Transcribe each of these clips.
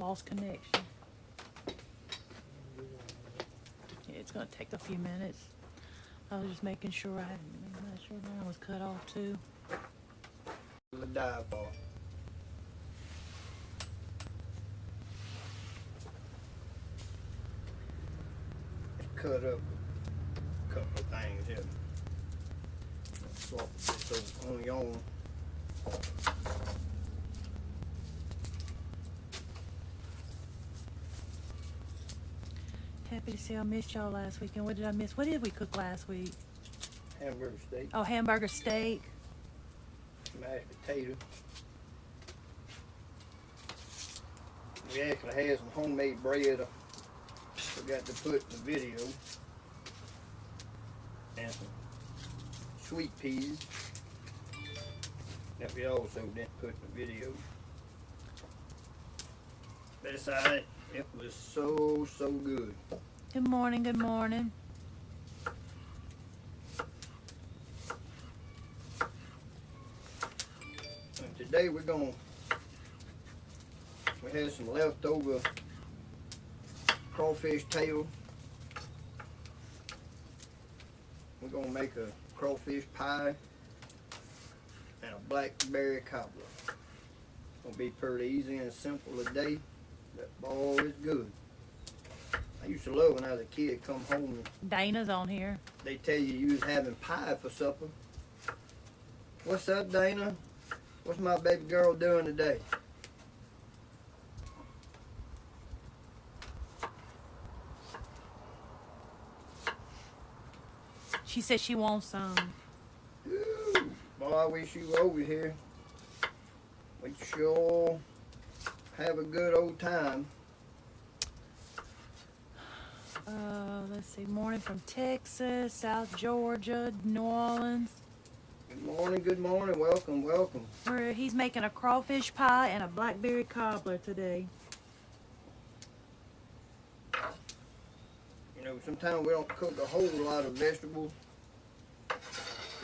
Lost connection. Yeah, it's gonna take a few minutes. I was just making sure I was cut off too. The dive bar. Cut up a couple of things here. Swap this over on. Happy to see I missed y'all last weekend. What did I miss? What did we cook last week? Hamburger steak. Oh, hamburger steak. Mashed potato. We actually had some homemade bread I forgot to put in the video. And some sweet peas that we also didn't put in the video. But it's alright. It was so good. Good morning, good morning. And today we had some leftover crawfish tail. We're gonna make a crawfish pie and a blackberry cobbler. Gonna be pretty easy and simple today. That ball is good. I used to love when I was a kid, come home and Dana's on here. they tell you was having pie for supper. What's up, Dana? What's my baby girl doing today? She said she wants some. Ooh, boy, I wish you were over here. We sure have a good old time. Let's see. Morning from Texas, South Georgia, New Orleans. Good morning. Welcome. He's making a crawfish pie and a blackberry cobbler today. You know, sometimes we don't cook a whole lot of vegetables.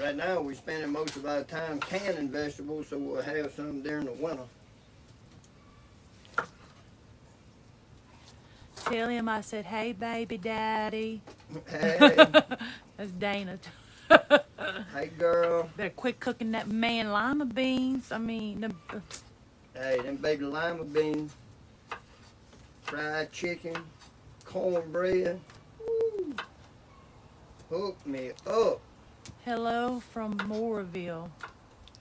Right now, we're spending most of our time canning vegetables, so we'll have some during the winter. Tell him I said, hey, baby daddy. Hey, That's Dana. hey, girl. Better quit cooking that man lima beans. I mean, Hey, them baby lima beans, fried chicken, cornbread. Woo. Hook me up. hello from Mooresville.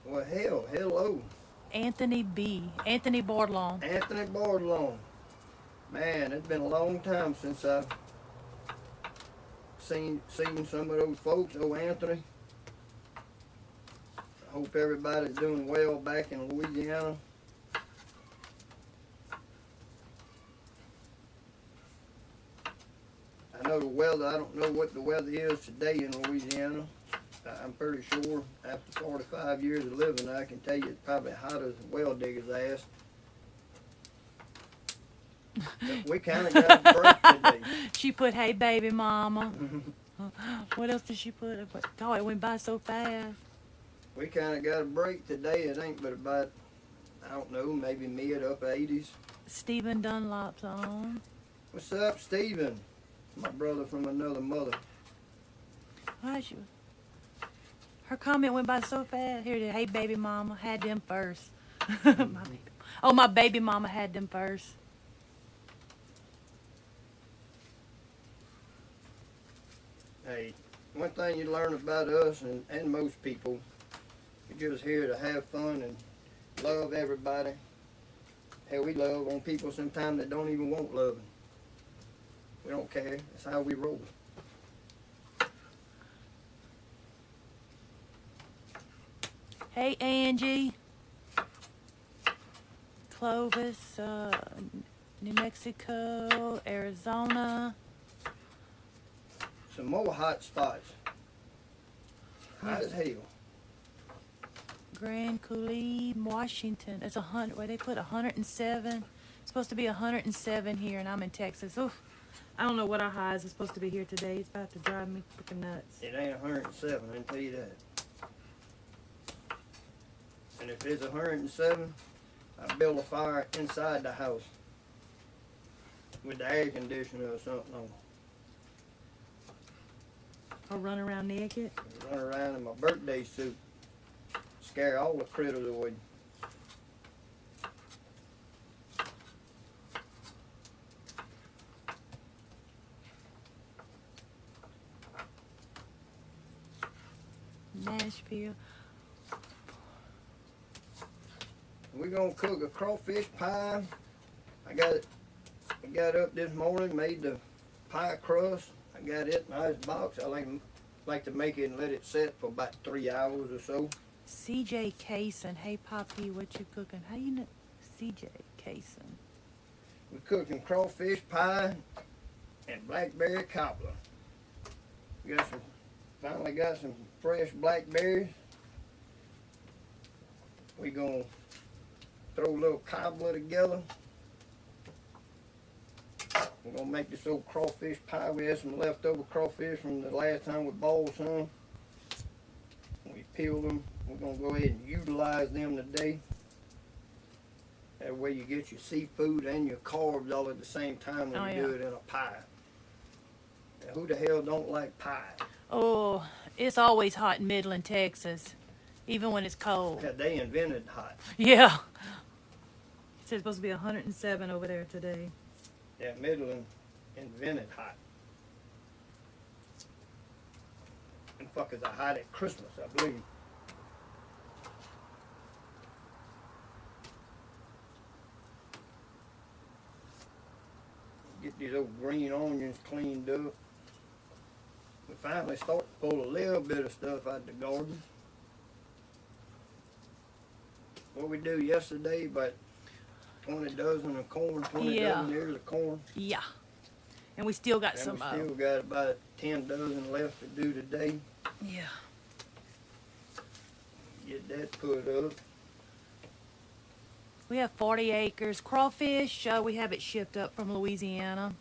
Well, hell, hello. Anthony Bordlon. Anthony Bordlon. Man, it's been a long time since I've seen some of those folks. Oh, Anthony. I hope everybody's doing well back in Louisiana. I know the weather. I don't know what the weather is today in Louisiana. I'm pretty sure after 45 years of living, I can tell you it's probably hot as a well digger's ass. But we kind of got a break today. She put, hey, baby mama. What else did she put? Oh, it went by so fast. We kind of got a break today. It ain't but about, I don't know, maybe mid upper 80s. Stephen Dunlop's on. What's up, Stephen? My brother from another mother. Why she? Her comment went by so fast. Here it is. Hey, baby mama. Had them first. My baby mama had them first. Hey, one thing you learn about us and most people, we're just here to have fun and love everybody. Hell, we love on people sometimes that don't even want loving. We don't care. That's how we roll. Hey, Angie. Clovis, New Mexico, Arizona. Some more hot spots. Hot as hell. Grand Coulee, Washington. It's 100. Where they put 107. It's supposed to be 107 here, and I'm in Texas. Oof. I don't know what our highs are supposed to be here today. It's about to drive me freaking nuts. It ain't 107, I can tell you that. And if it's 107, I build a fire inside the house. with the air conditioner or something on. Or run around naked. Run around in my birthday suit. Scare all the critters away. Nashville. We're gonna cook a crawfish pie. I got up this morning, made the pie crust. I got it in a nice box. I like to make it and let it set for about 3 hours or so. CJ Kaysen. Hey, Poppy, what you cooking? How you know CJ Kaysen? We're cooking crawfish pie and blackberry cobbler. Finally got some fresh blackberries. We're gonna throw a little cobbler together. We're gonna make this old crawfish pie. We had some leftover crawfish from the last time we boiled some. We peeled them. We're gonna go ahead and utilize them today. That way you get your seafood and your carbs all at the same time when you do it in a pie. Now, who the hell don't like pie? Oh, it's always hot in Midland, Texas, even when it's cold. Yeah, they invented hot. Yeah. It says it's supposed to be 107 over there today. Yeah, Midland invented hot. Them fuckers are hot at Christmas, I believe. Get these old green onions cleaned up. We finally start to pull a little bit of stuff out the garden. What we do yesterday, about 20 dozen of corn, 20 dozen ears of corn. Yeah. And we still got And some. we still got about 10 dozen left to do today. Yeah. Get that put up. We have 40 acres. Crawfish, we have it shipped up from Louisiana.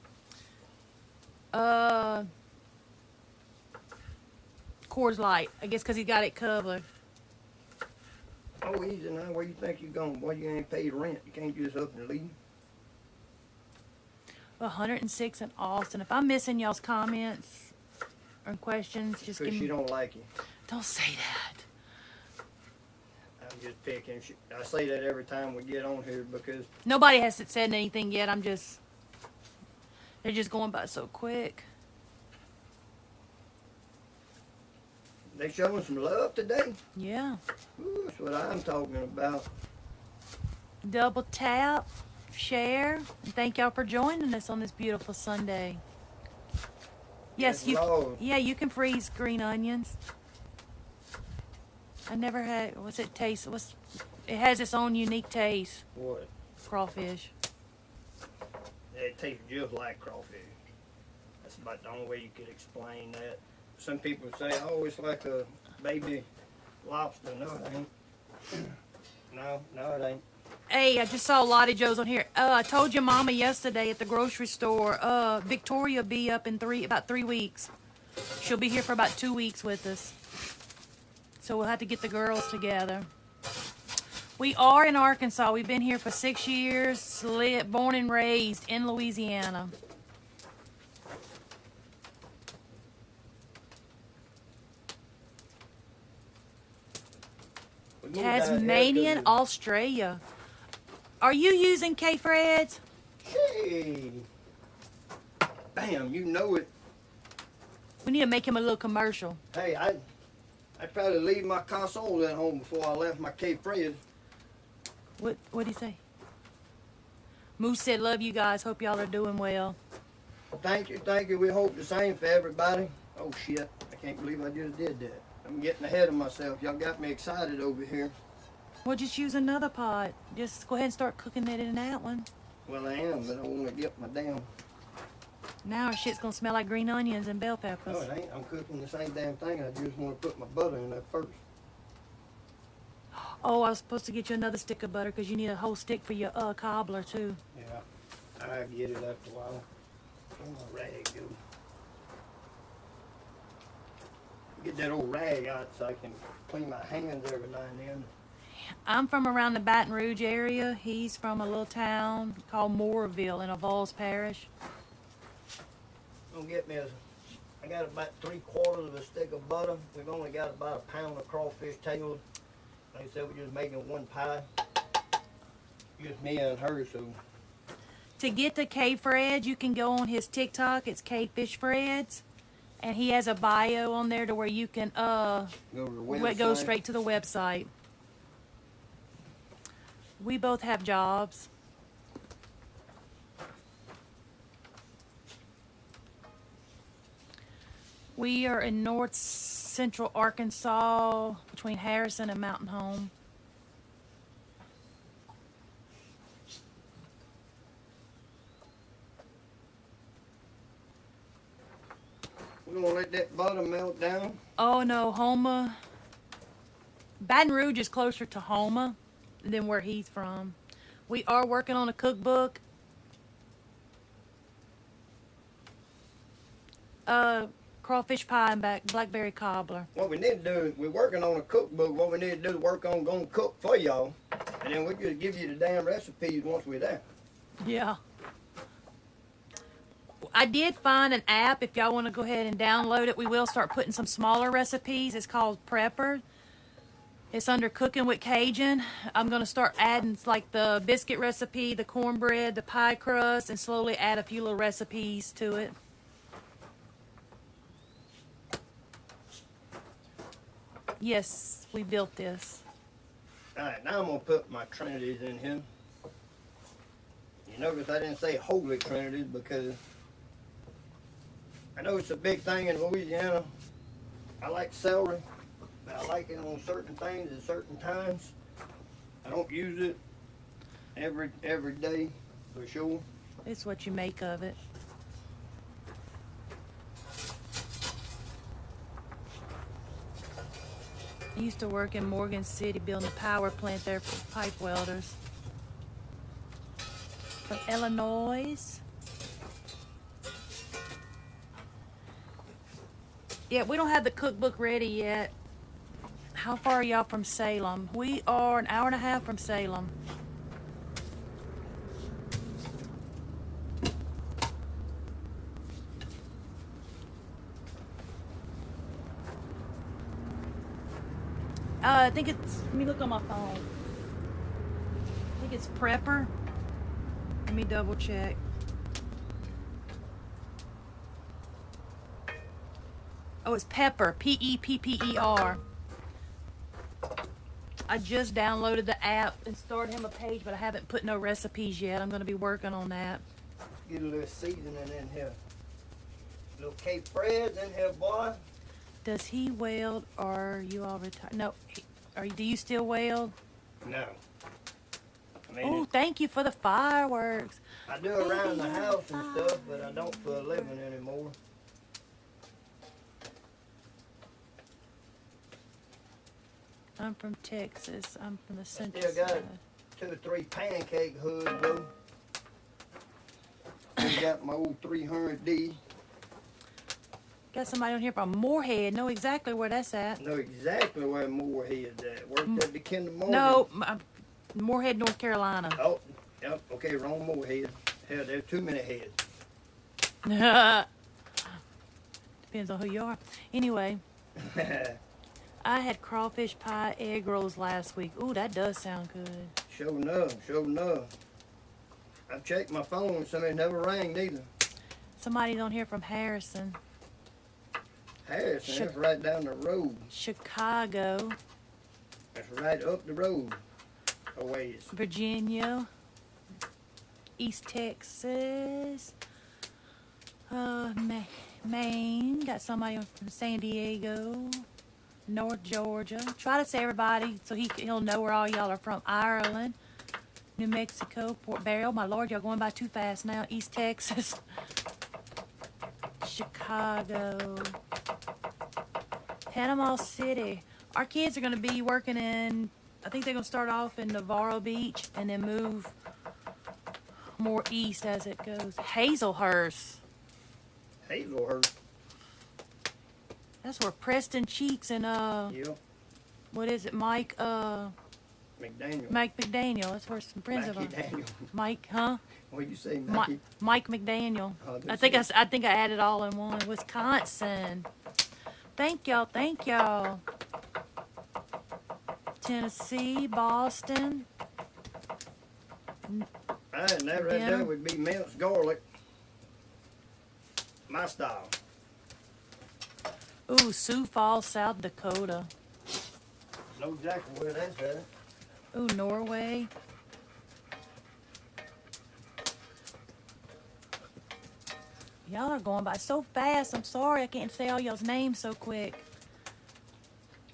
Coors Light, I guess because he got it covered. Oh, easy now. Where you think you're going? Boy, you ain't paid rent. You can't just up and leave. 106 in Austin. If I'm missing y'all's comments or questions, just give Because me. she don't like you. Don't say that. I'm just picking. I say that every time we get on here because Nobody has said anything yet. They're just going by so quick. they showing some love today. Yeah. Ooh, that's what I'm talking about. Double tap, share, and thank y'all for joining us on this beautiful Sunday. Yes, Lord. you can freeze green onions. I never had. What's it taste? It has its own unique taste. What? Crawfish. It tastes just like crawfish. That's about the only way you could explain that. Some people say, oh, it's like a baby lobster. No, it ain't. No, it ain't. Hey, I just saw Lottie Joe's on here. I told your mama yesterday at the grocery store, Victoria will be up in about 3 weeks. She'll be here for about 2 weeks with us. So we'll have to get the girls together. We are in Arkansas. We've been here for 6 years, born and raised in Louisiana. Tasmanian, Australia. Are you using K-Freds? Hey. Bam, you know it. We need to make him a little commercial. Hey, I'd probably leave my console at home before I left my K-Fred. What'd he say? Moose said, love you guys. Hope y'all are doing well. Thank you. We hope the same for everybody. Oh, shit. I can't believe I just did that. I'm getting ahead of myself. Y'all got me excited over here. Well, just use another pot. Just go ahead and start cooking it in that one. Well, I am, but I want to get my damn... Now our shit's gonna smell like green onions and bell peppers. No, it ain't. I'm cooking the same damn thing. I just want to put my butter in there first. Oh, I was supposed to get you another stick of butter because you need a whole stick for your cobbler, too. Yeah, I get it after a while. Where my rag go? Get that old rag out so I can clean my hands every now and then. I'm from around the Baton Rouge area. He's from a little town called Moorville in Avoyelles Parish. Gonna get me I got about 3/4 of a stick of butter. We've only got about a pound of crawfish tails. Like I said, we're just making one pie. Just me and her, so. To get to K Fred, you can go on his TikTok. It's K Fish Freds. And he has a bio on there to where you can Go to the website. go straight to the website. We both have jobs. We are in north central Arkansas between Harrison and Mountain Home. We're gonna let that butter melt down. Oh no, Homa. Baton Rouge is closer to Homa than where he's from. We are working on a cookbook. Crawfish pie and blackberry cobbler. What we need to do, we're working on a cookbook. What we need to do is work on going to cook for y'all. And then we'll just give you the damn recipes once we're there. Yeah. I did find an app. If y'all want to go ahead and download it, we will start putting some smaller recipes. It's called Prepper. It's under Cooking with Cajun. I'm going to start adding like the biscuit recipe, the cornbread, the pie crust, and slowly add a few little recipes to it. Yes, we built this. Alright, now I'm going to put my Trinities in here. You notice I didn't say Holy Trinities because I know it's a big thing in Louisiana. I like celery, but I like it on certain things at certain times. I don't use it every day for sure. It's what you make of it. I used to work in Morgan City building a power plant there for pipe welders. From Illinois. Yeah, we don't have the cookbook ready yet. How far are y'all from Salem? We are an hour and a half from Salem. I think it's, let me look on my phone. I think it's Prepper. Let me double check. Oh, it's Pepper, P-E-P-P-E-R. I just downloaded the app and started him a page, but I haven't put no recipes yet. I'm going to be working on that. Get a little seasoning in here. A little Cape Fred's in here, boy. Does he weld or are you all retired? No. Do you still weld? No. I mean, Oh, thank you for the fireworks. I do around the house and stuff, but I don't for a living anymore. I'm from Texas. I'm from the central Still got side. 2 or 3 pancake hoods though. I got my old 300D. Got somebody on here from Moorhead. Know exactly where that's at. Know exactly where Moorhead's at. Worked at the Kinder Morgan. No, Moorhead, North Carolina. Oh, yep. Okay, wrong Moorhead. Hell, there's too many heads. Depends on who you are. Anyway, I had crawfish pie egg rolls last week. Ooh, that does sound good. Sure enough, sure enough. I've checked my phone, somebody never rang neither. Somebody's on here from Harrison. Harrison, that's right down the road. Chicago. That's right up the road a ways. Virginia. East Texas. Maine. Got somebody from San Diego. North Georgia. Try to say everybody so he'll know where all y'all are from. Ireland. New Mexico. Port Barrow. My Lord, y'all going by too fast now. East Texas. Chicago. Panama City. Our kids are going to be working in, I think they're going to start off in Navarro Beach and then move more east as it goes. Hazelhurst. Hazelhurst. That's where Preston Cheeks and Yep. what is it, Mike McDaniel. Mike McDaniel. That's where some friends of Mackie ours. Daniel. Mike, huh? What'd you say, Mi- Mackie? Mike McDaniel. Oh, I that's think it. I think I added all in one. Wisconsin. Thank y'all. Thank y'all. Tennessee, Boston. Right, and that right there would be minced garlic. My style. Ooh, Sioux Falls, South Dakota. Know exactly where that's at. Ooh, Norway. Y'all are going by so fast. I'm sorry I can't say all y'all's names so quick.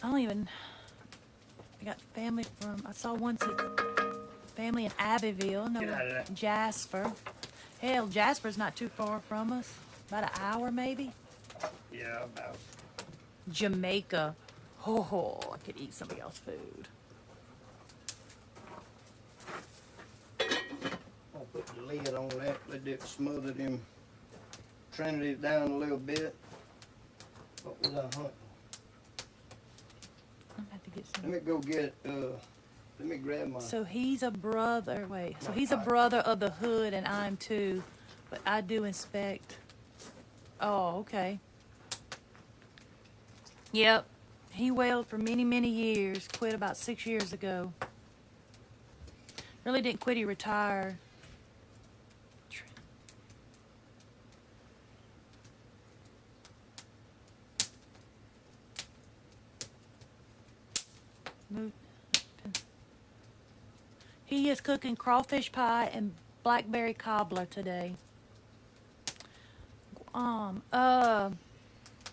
I don't even. I got family from. I saw one family in Abbeville. No, Get out of there. Jasper. Hell, Jasper's not too far from us. About an hour maybe. Yeah, about. Jamaica. Oh, I could eat some of y'all's food. I'll put the lid on that. Let it smother them Trinities down a little bit. What was I hunting? I'm gonna have to get some. Let me go get, let me grab my. So he's a brother. Wait. So My he's a pipe. brother of the hood, and I'm too. But I do inspect. Oh, okay. Yep. He whaled for many, many years. Quit about 6 years ago. Really didn't quit. He retired. Move. He is cooking crawfish pie and blackberry cobbler today.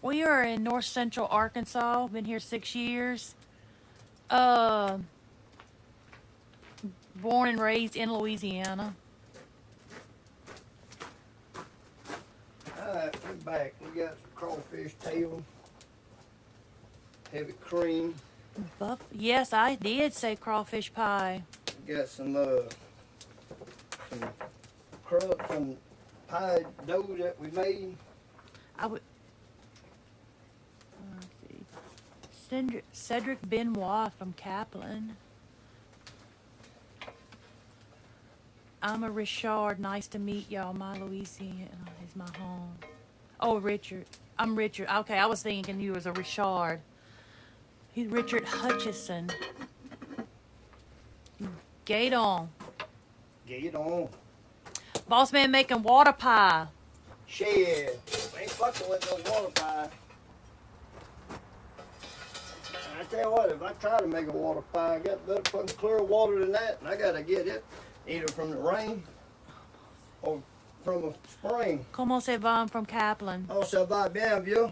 We are in north central Arkansas. Been here 6 years. Born and raised in Louisiana. Alright, we're back. We got some crawfish tail. Heavy cream. Yes, I did say crawfish pie. We got some pie dough that we made. I would. Let's see. Cedric Benoit from Kaplan. I'm a Richard. Nice to meet y'all. My Louisiana is my home. Oh, Richard. I'm Richard. Okay, I was thinking you was a Richard. He's Richard Hutchison. Gate on. Get it on. Boss man making water pie. Shit. We ain't fucking with no water pie. I tell you what, if I try to make a water pie, I got better fucking clear water than that, and I gotta get it either from the rain or from a spring. Comment ça va? I'm from Kaplan. Oh, ça va bien, vieux?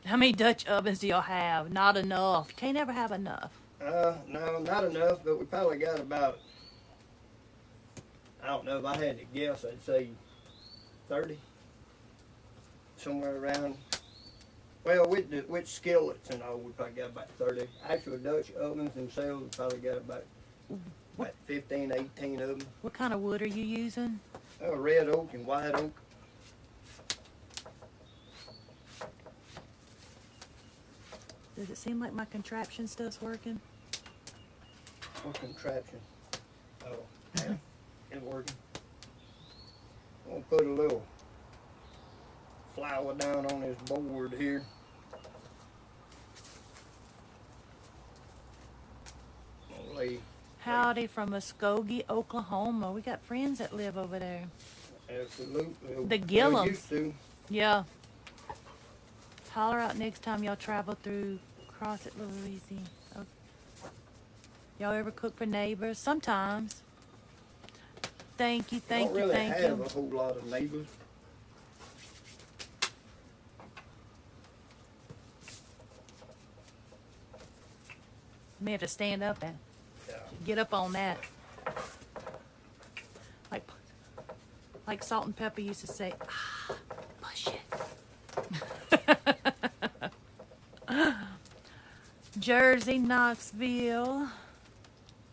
How many Dutch ovens do y'all have? Not enough. You can't ever have enough. No, not enough, but we probably got about, I don't know, if I had to guess, I'd say 30. Somewhere around, well, with skillets and all, we probably got about 30. Actual Dutch ovens themselves, we probably got about 15, 18 of them. What kind of wood are you using? Red oak and white oak. Does it seem like my contraption stuff's working? What contraption? Oh, yeah, it's working. I'm gonna put a little flour down on this board here. I'm gonna lay. Howdy from Muskogee, Oklahoma. We got friends that live over there. Absolutely. The We Gillums. used to. Yeah. Holler out next time y'all travel through Crossett, Louisiana. Okay. Y'all ever cook for neighbors? Sometimes. Thank you, thank Don't you, really thank have you. a whole lot of neighbors. May have to stand up and Yeah. get up on that. Like Salt and Pepper used to say, push it. Jersey, Knoxville.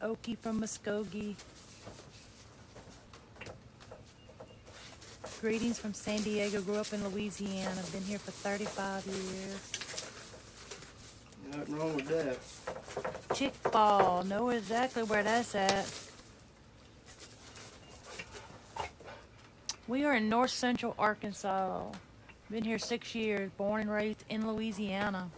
Okie from Muskogee. Greetings from San Diego. Grew up in Louisiana. Been here for 35 years. Nothing wrong with that. Chick Ball. Know exactly where that's at. We are in north central Arkansas. Been here 6 years. Born and raised in Louisiana.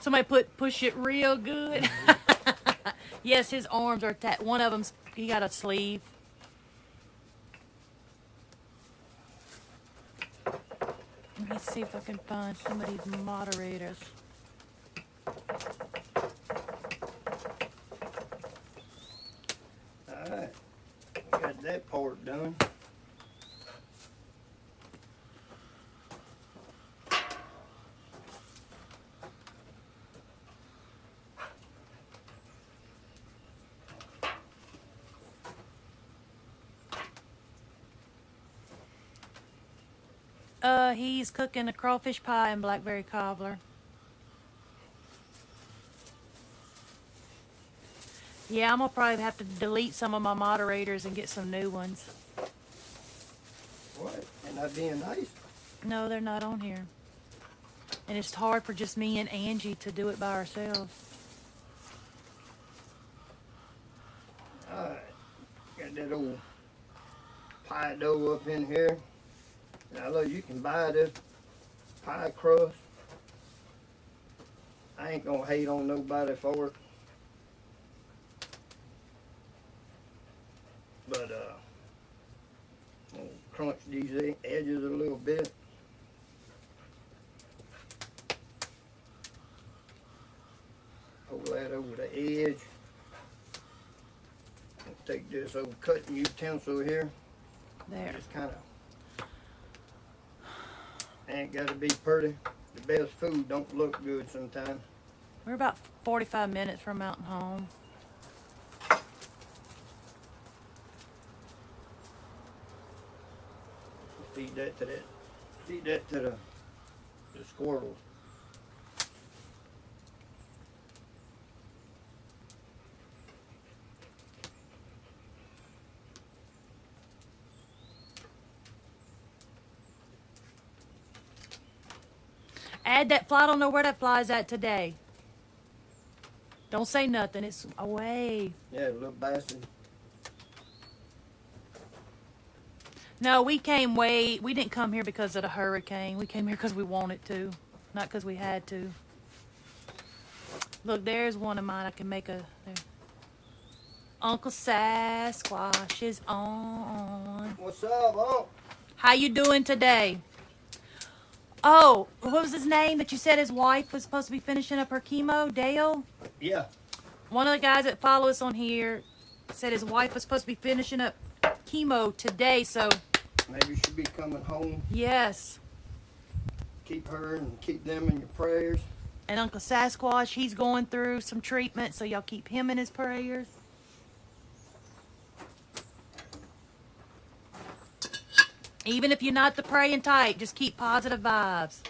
Somebody push it real good. Yes, his arms are attached. One of them's, he got a sleeve. Let me see if I can find some of these moderators. Alright. Got that part done. He's cooking a crawfish pie and blackberry cobbler. Yeah, I'm gonna probably have to delete some of my moderators and get some new ones. What? Ain't that being nice? No, they're not on here. And it's hard for just me and Angie to do it by ourselves. Alright. Got that old pie dough up in here. Now look, you can buy this pie crust. I ain't gonna hate on nobody for it. But I'll crunch these edges a little bit. Pull that over the edge. And take this old cutting utensil here. There. Just kind of ain't got to be pretty. The best food don't look good sometimes. We're about 45 minutes from Mountain Home. Feed that to the squirrels. Add that fly. I don't know where that fly's at today. Don't say nothing. It's away. Yeah, little bastard. No, we didn't come here because of the hurricane. We came here because we wanted to, not because we had to. Look, there's one of mine. I can make a... There. Uncle Sasquatch is on. What's up, Unc? How you doing today? Oh, what was his name that you said his wife was supposed to be finishing up her chemo? Dale? Yeah. One of the guys that follow us on here said his wife was supposed to be finishing up chemo today, so... Maybe she'll be coming home. Yes. Keep her and keep them in your prayers. And Uncle Sasquatch, he's going through some treatment, so y'all keep him in his prayers. Even if you're not the praying type, just keep positive vibes.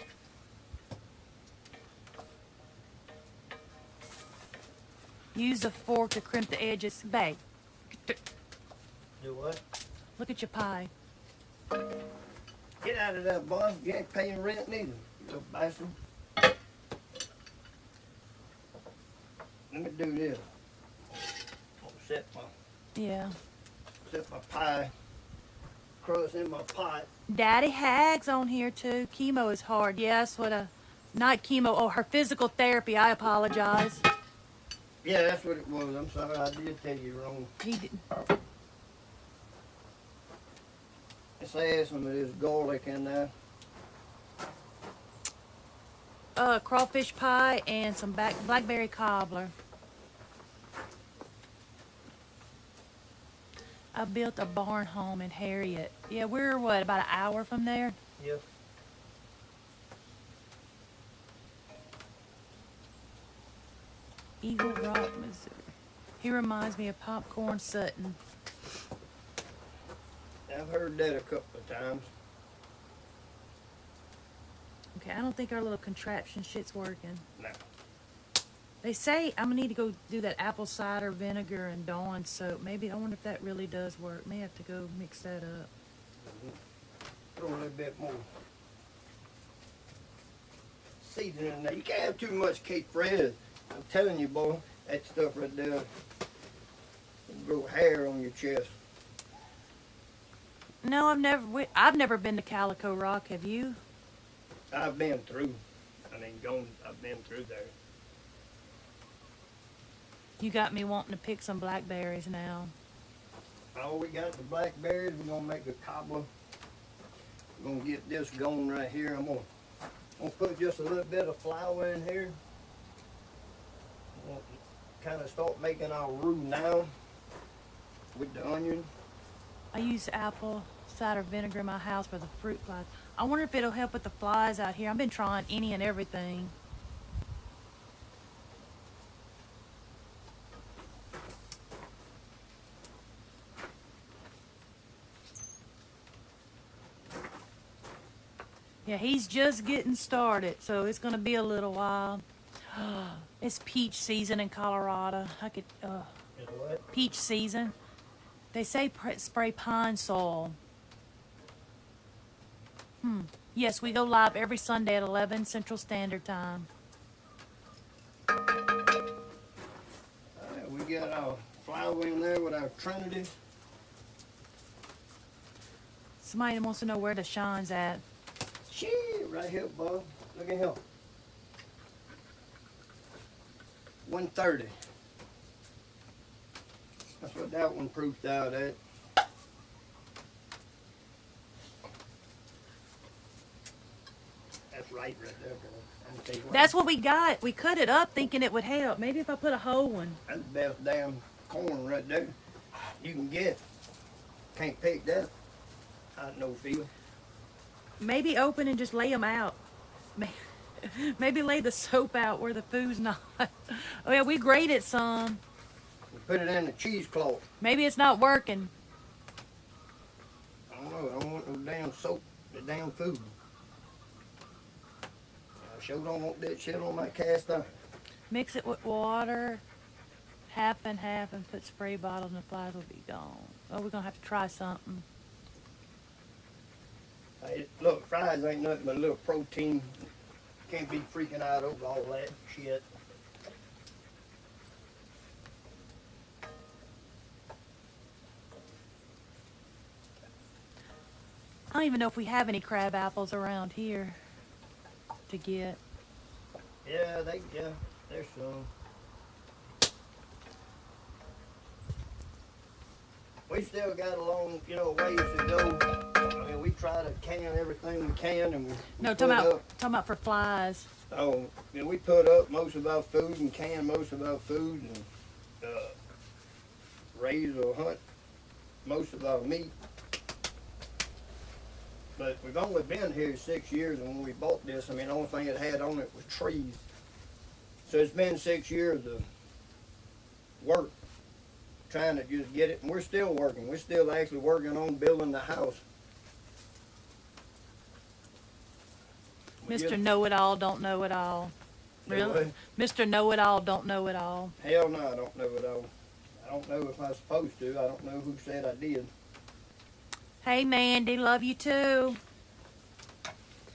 Use the fork to crimp the edges. Babe. Do what? Look at your pie. Get out of that, boy. You ain't paying rent neither, you little bastard. Let me do this. Set my pie crust in my pot. Daddy Hag's on here too. Chemo is hard. Yes, not chemo. Oh, her physical therapy. I apologize. Yeah, that's what it was. I'm sorry, I did tell you wrong. He didn't. Let's add some of this garlic in there. Crawfish pie and some blackberry cobbler. I built a barn home in Harriet. Yeah, we're what, about an hour from there? Yep. Eagle Rock, Missouri. He reminds me of Popcorn Sutton. I've heard that a couple of times. Okay, I don't think our little contraption shit's working. No. They say I'm gonna need to go do that apple cider vinegar and Dawn soap. Maybe, I wonder if that really does work. May have to go mix that up. Throw a little bit more seasoning in there. You can't have too much Cape Red. I'm telling you, boy, that stuff right there will grow hair on your chest. No, I've never been to Calico Rock. Have you? I've been through. I've been through there. You got me wanting to pick some blackberries now. Oh, we got the blackberries. We're gonna make a cobbler. We're gonna get this going right here. I'm gonna put just a little bit of flour in here. We'll kind of start making our roux now with the onion. I use apple cider vinegar in my house for the fruit flies. I wonder if it'll help with the flies out here. I've been trying any and everything. Yeah, he's just getting started, so it's going to be a little while. It's peach season in Colorado. Is what? Peach season. They say spray pine sol. Yes, we go live every Sunday at 11 Central Standard Time. All right, we got our flour in there with our Trinity. Somebody wants to know where the shine's at. Shit, right here, Bob. Look at him. 130. That's what that one proofed out at. That's right there, bro. That's what we got. We cut it up thinking it would help. Maybe if I put a whole one. That's the best damn corn right there you can get. Can't pick that. I no feeling. Maybe open and just lay them out. Maybe lay the soap out where the food's not. Oh yeah, we grated some. We put it in the cheesecloth. Maybe it's not working. I don't know. I don't want no damn soap, the damn food. I sure don't want that shit on my cast iron. Mix it with water, half and half, and put spray bottles and the flies will be gone. Oh, we're gonna have to try something. Hey, look, fries ain't nothing but a little protein. Can't be freaking out over all that shit. I don't even know if we have any crab apples around here to get. Yeah, there's some. We still got a long, ways to go. I mean, we try to can everything we can, and we No, put talking about for flies. Oh, we put up most of our food and can most of our food and raise or hunt most of our meat. But we've only been here 6 years, and when we bought this, the only thing it had on it was trees. So it's been 6 years of work trying to just get it, and we're still working. We're still actually working on building the house. Mr. Know-it-all don't know it all. Really? Mr. Know-it-all don't know it all. Hell no, I don't know it all. I don't know if I'm supposed to. I don't know who said I did. Hey, Mandy, love you too.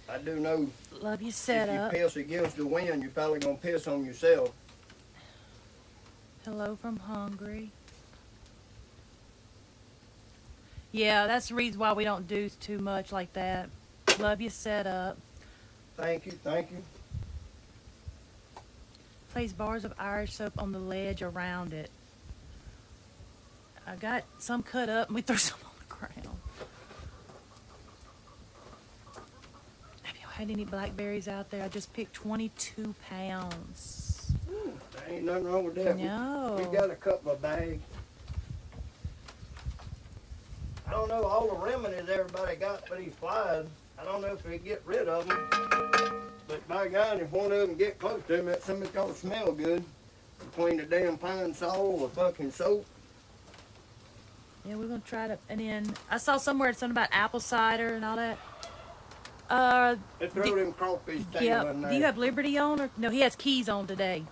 I do know Love you setup. if you piss against the wind, you're probably going to piss on yourself. Hello from Hungary. Yeah, that's the reason why we don't do too much like that. Love you setup. Thank you, thank you. Place bars of Irish soap on the ledge around it. I got some cut up and we threw some on the ground. Have you had any blackberries out there? I just picked 22 pounds. There ain't nothing wrong with that. No. We got a couple of bags. I don't know all the remedies everybody got for these flies. I don't know if we get rid of them. But by God, if one of them get close to them, something's gonna smell good. Between the damn pine sol, the fucking soap. Yeah, we're gonna try to. And then I saw somewhere something about apple cider and all that. They throw them crawfish tail Yeah. in there. Do you have Liberty on or no? He has keys on today.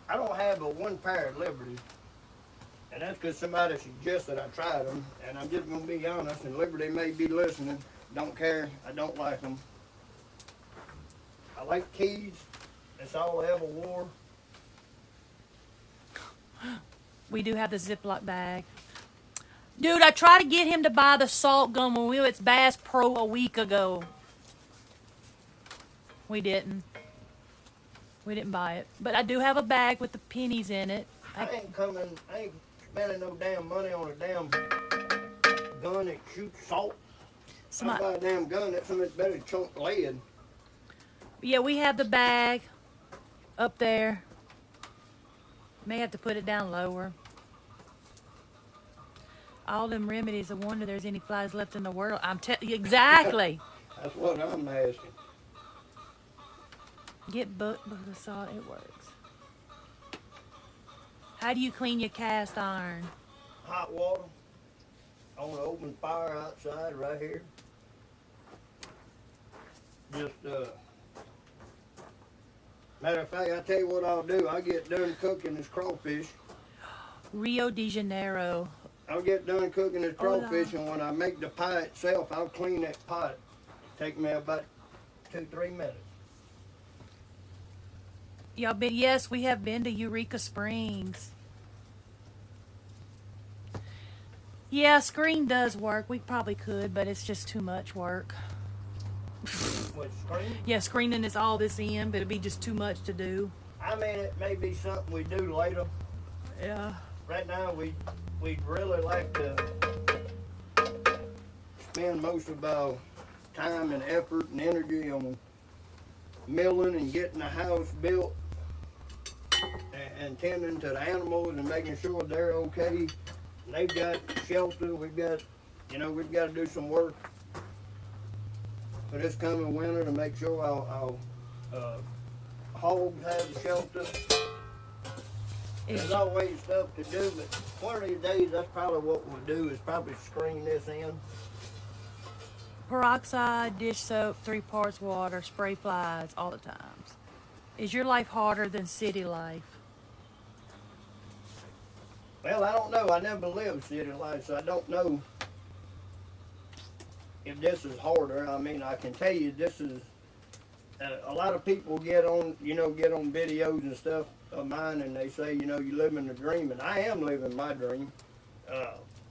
I don't have but one pair of Liberties. And that's because somebody suggested I tried them, and I'm just gonna be honest, and Liberty may be listening. Don't care, I don't like them. I like keys, that's all I ever wore. We do have the Ziploc bag. Dude, I tried to get him to buy the salt gum when we were at Bass Pro a week ago. We didn't. We didn't buy it. But I do have a bag with the pennies in it. I ain't spending no damn money on a damn gun that shoots salt. I buy a damn gun, that's something better than chunk lead. Yeah, we have the bag up there. May have to put it down lower. All them remedies, I wonder there's any flies left in the world. Exactly. That's what I'm asking. Get booked with the salt, it works. How do you clean your cast iron? Hot water on an open fire outside right here. Just, matter of fact, I tell you what I'll do. I get done cooking this crawfish. Rio de Janeiro. I'll get done cooking this crawfish, and when I make the pie itself, I'll clean that pot. Take me about 2-3 minutes. Y'all been? Yes, we have been to Eureka Springs. Yeah, screen does work. We probably could, but it's just too much work. What, screen? Yeah, screening is all this in, but it'd be just too much to do. I mean, it may be something we do later. Yeah. Right now, we'd really like to spend most of our time and effort and energy on milling and getting the house built and tending to the animals and making sure they're okay. And they've got shelter. We've got to do some work for this coming winter to make sure our hogs have shelter. There's always stuff to do, but one of these days, that's probably what we'll do, is probably screen this in. Peroxide, dish soap, 3 parts water, spray flies all the times. Is your life harder than city life? Well, I don't know. I never lived city life, so I don't know if this is harder. I mean, I can tell you this is, a lot of people get on videos and stuff of mine, and they say, you living the dream, and I am living my dream.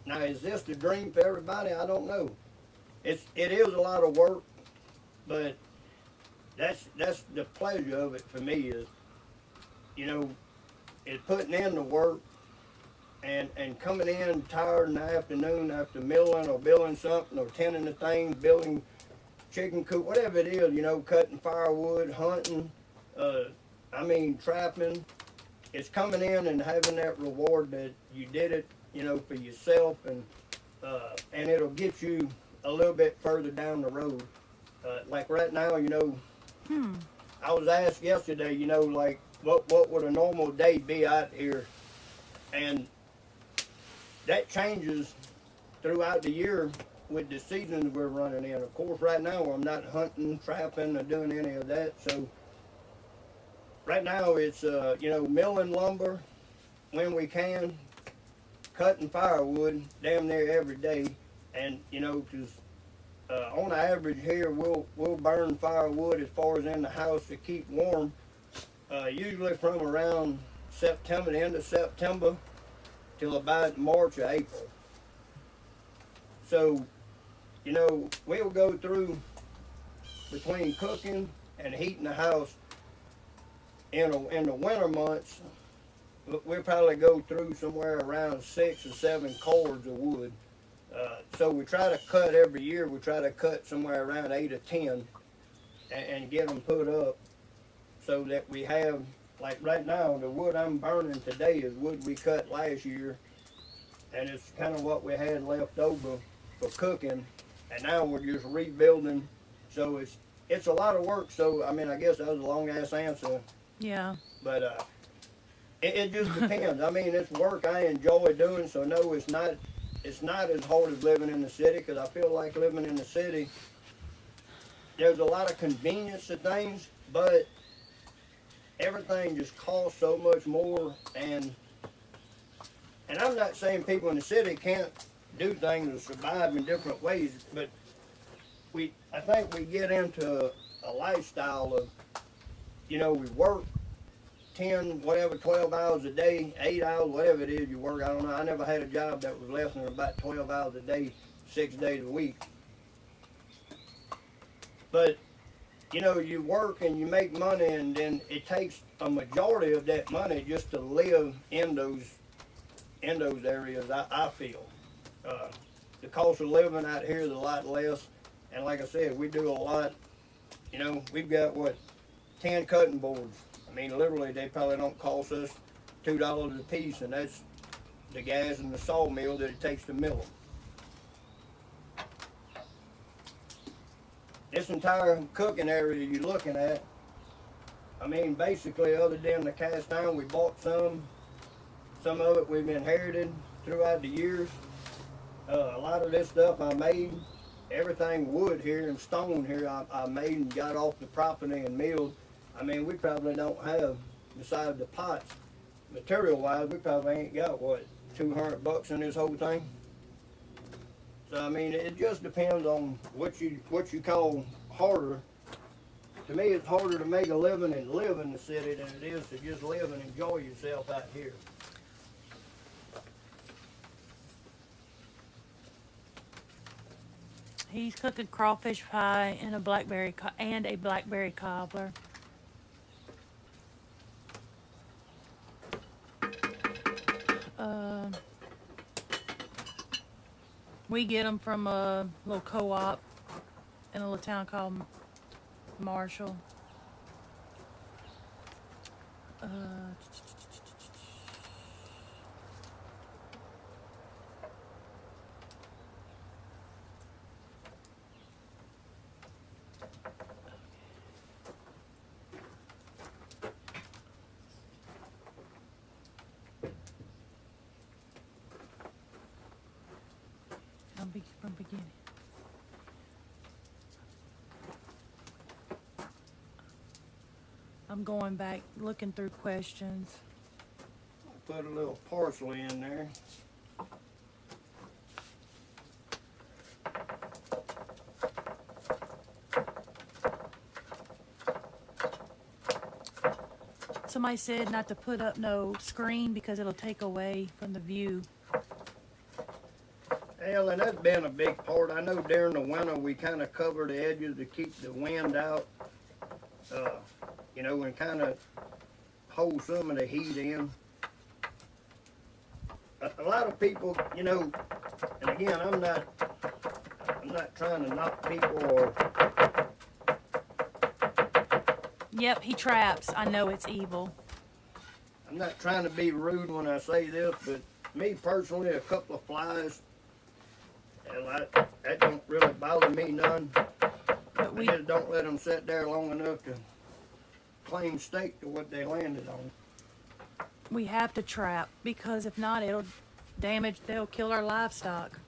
Now, is this the dream for everybody? I don't know. It is a lot of work, but that's the pleasure of it for me is, is putting in the work and coming in tired in the afternoon after milling or building something or tending the things, building chicken coop, whatever it is, cutting firewood, hunting, trapping. It's coming in and having that reward that you did it, for yourself, and it'll get you a little bit further down the road. Like right now, I was asked yesterday, like what would a normal day be out here, and that changes throughout the year with the seasons we're running in. Of course, right now I'm not hunting, trapping, or doing any of that. So right now it's milling lumber when we can, cutting firewood damn near every day, and because on average here we'll burn firewood as far as in the house to keep warm, usually from around September, the end of September, till about March or April. So, we'll go through between cooking and heating the house in the winter months. We'll probably go through somewhere around 6 or 7 cords of wood. So we try to cut every year. We try to cut somewhere around 8 or 10 and get them put up so that we have, like right now, the wood I'm burning today is wood we cut last year, and it's kind of what we had left over for cooking, and now we're just rebuilding. So it's a lot of work. So I guess that was a long ass answer. Yeah. But it just depends. It's work I enjoy doing. So no, it's not as hard as living in the city, because I feel like living in the city, there's a lot of convenience to things, but everything just costs so much more, and And I'm not saying people in the city can't do things to survive in different ways, but I think we get into a lifestyle of, you know, we work 10, whatever, 12 hours a day, 8 hours, whatever it is you work. I don't know. I never had a job that was less than about 12 hours a day, 6 days a week. But, you know, you work and you make money, and then it takes a majority of that money just to live in those areas, I feel. The cost of living out here is a lot less. And like I said, we do a lot. You know, we've got, 10 cutting boards. I mean, literally, they probably don't cost us $2 a piece, and that's the gas and the sawmill that it takes to mill them. This entire cooking area you're looking at, I mean, basically, other than the cast iron, we bought some of it we've inherited throughout the years. A lot of this stuff I made, everything wood here and stone here I made and got off the property and milled. I mean, we probably don't have, besides the pots, material-wise, we probably ain't got, $200 in this whole thing. So, I mean, it just depends on what you call harder. To me, it's harder to make a living and live in the city than it is to just live and enjoy yourself out here. He's cooking crawfish pie and a blackberry cobbler. We get them from a little co-op in a little town called Marshall. From beginning. I'm going back, looking through questions. Put a little parsley in there. Somebody said not to put up no screen because it'll take away from the view. Hell, and that's been a big part. I know during the winter we kind of cover the edges to keep the wind out, you know, and kind of hold some of the heat in. A lot of people, you know, and again, I'm not trying to knock people or. Yep, he traps. I know it's evil. I'm not trying to be rude when I say this, but me personally, a couple of flies. That don't really bother me none. But we just don't let them sit there long enough to claim stake to what they landed on. We have to trap because if not, they'll kill our livestock.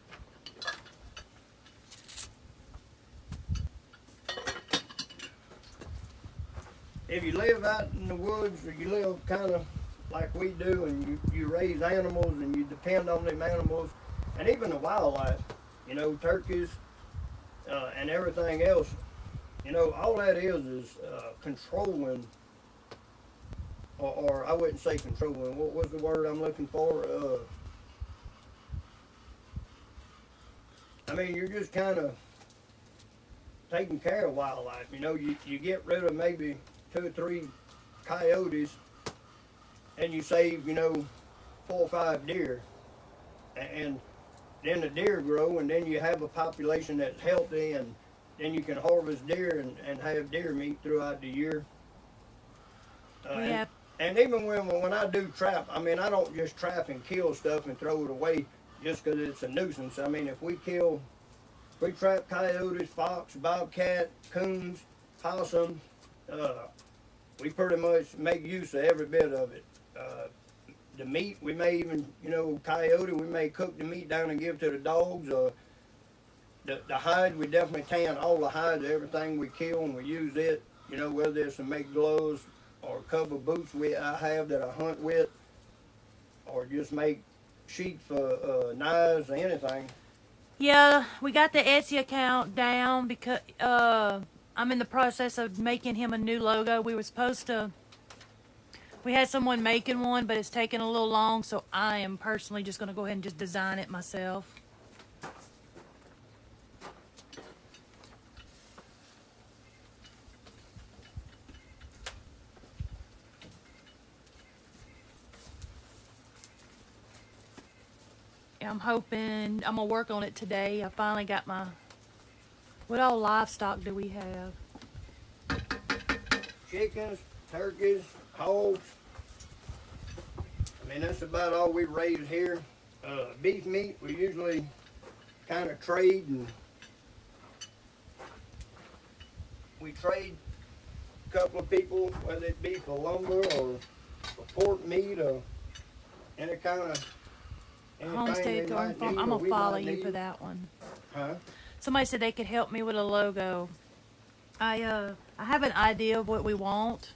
If you live out in the woods or you live kind of like we do and you raise animals and you depend on them animals and even the wildlife, you know, turkeys and everything else, you know, all that is controlling, or I wouldn't say controlling, what was the word I'm looking for? I mean, you're just kind of taking care of wildlife. You know, you get rid of maybe 2 or 3 coyotes and you save, you know, 4 or 5 deer. And then the deer grow, and then you have a population that's healthy, and then you can harvest deer and have deer meat throughout the year. And even when I do trap, I mean, I don't just trap and kill stuff and throw it away just because it's a nuisance. I mean, if we trap coyotes, fox, bobcat, coons, possum, we pretty much make use of every bit of it. The meat, we may even, you know, coyote, we may cook the meat down and give to the dogs. The hide, we definitely tan all the hides of everything we kill, and we use it, you know, whether it's to make gloves or cover boots I have that I hunt with, or just make sheet for knives or anything. Yeah, we got the Etsy account down because I'm in the process of making him a new logo. We had someone making one, but it's taking a little long, so I am personally just going to go ahead and just design it myself. I'm hoping I'm gonna work on it today. I finally got my. What all livestock do we have? Chickens, turkeys, hogs. I mean, that's about all we raise here. Beef meat, we usually kind of trade, and we trade a couple of people, whether it be for lumber or for pork meat or any kind of. Homestead Garden Farm. I'm gonna follow you for that one. Huh? Somebody said they could help me with a logo. I have an idea of what we want.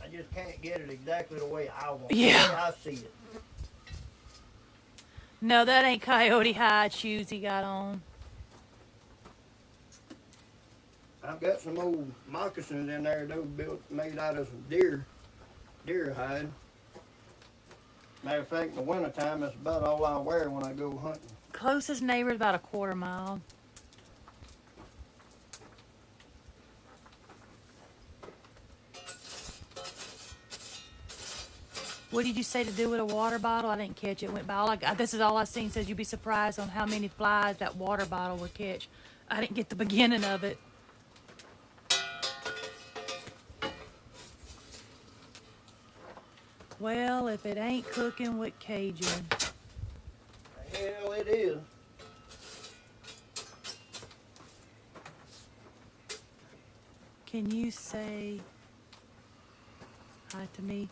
I just can't get it exactly the way I want. Yeah. The way I see it. No, that ain't coyote hide shoes he got on. I've got some old moccasins in there, those made out of some deer hide. Matter of fact, in the wintertime, that's about all I wear when I go hunting. Closest neighbor is about a quarter mile. What did you say to do with a water bottle? I didn't catch it. Went by. This is all I seen. Says you'd be surprised on how many flies that water bottle would catch. I didn't get the beginning of it. Well, if it ain't cooking with Cajun. The hell it is. Can you say hi to me?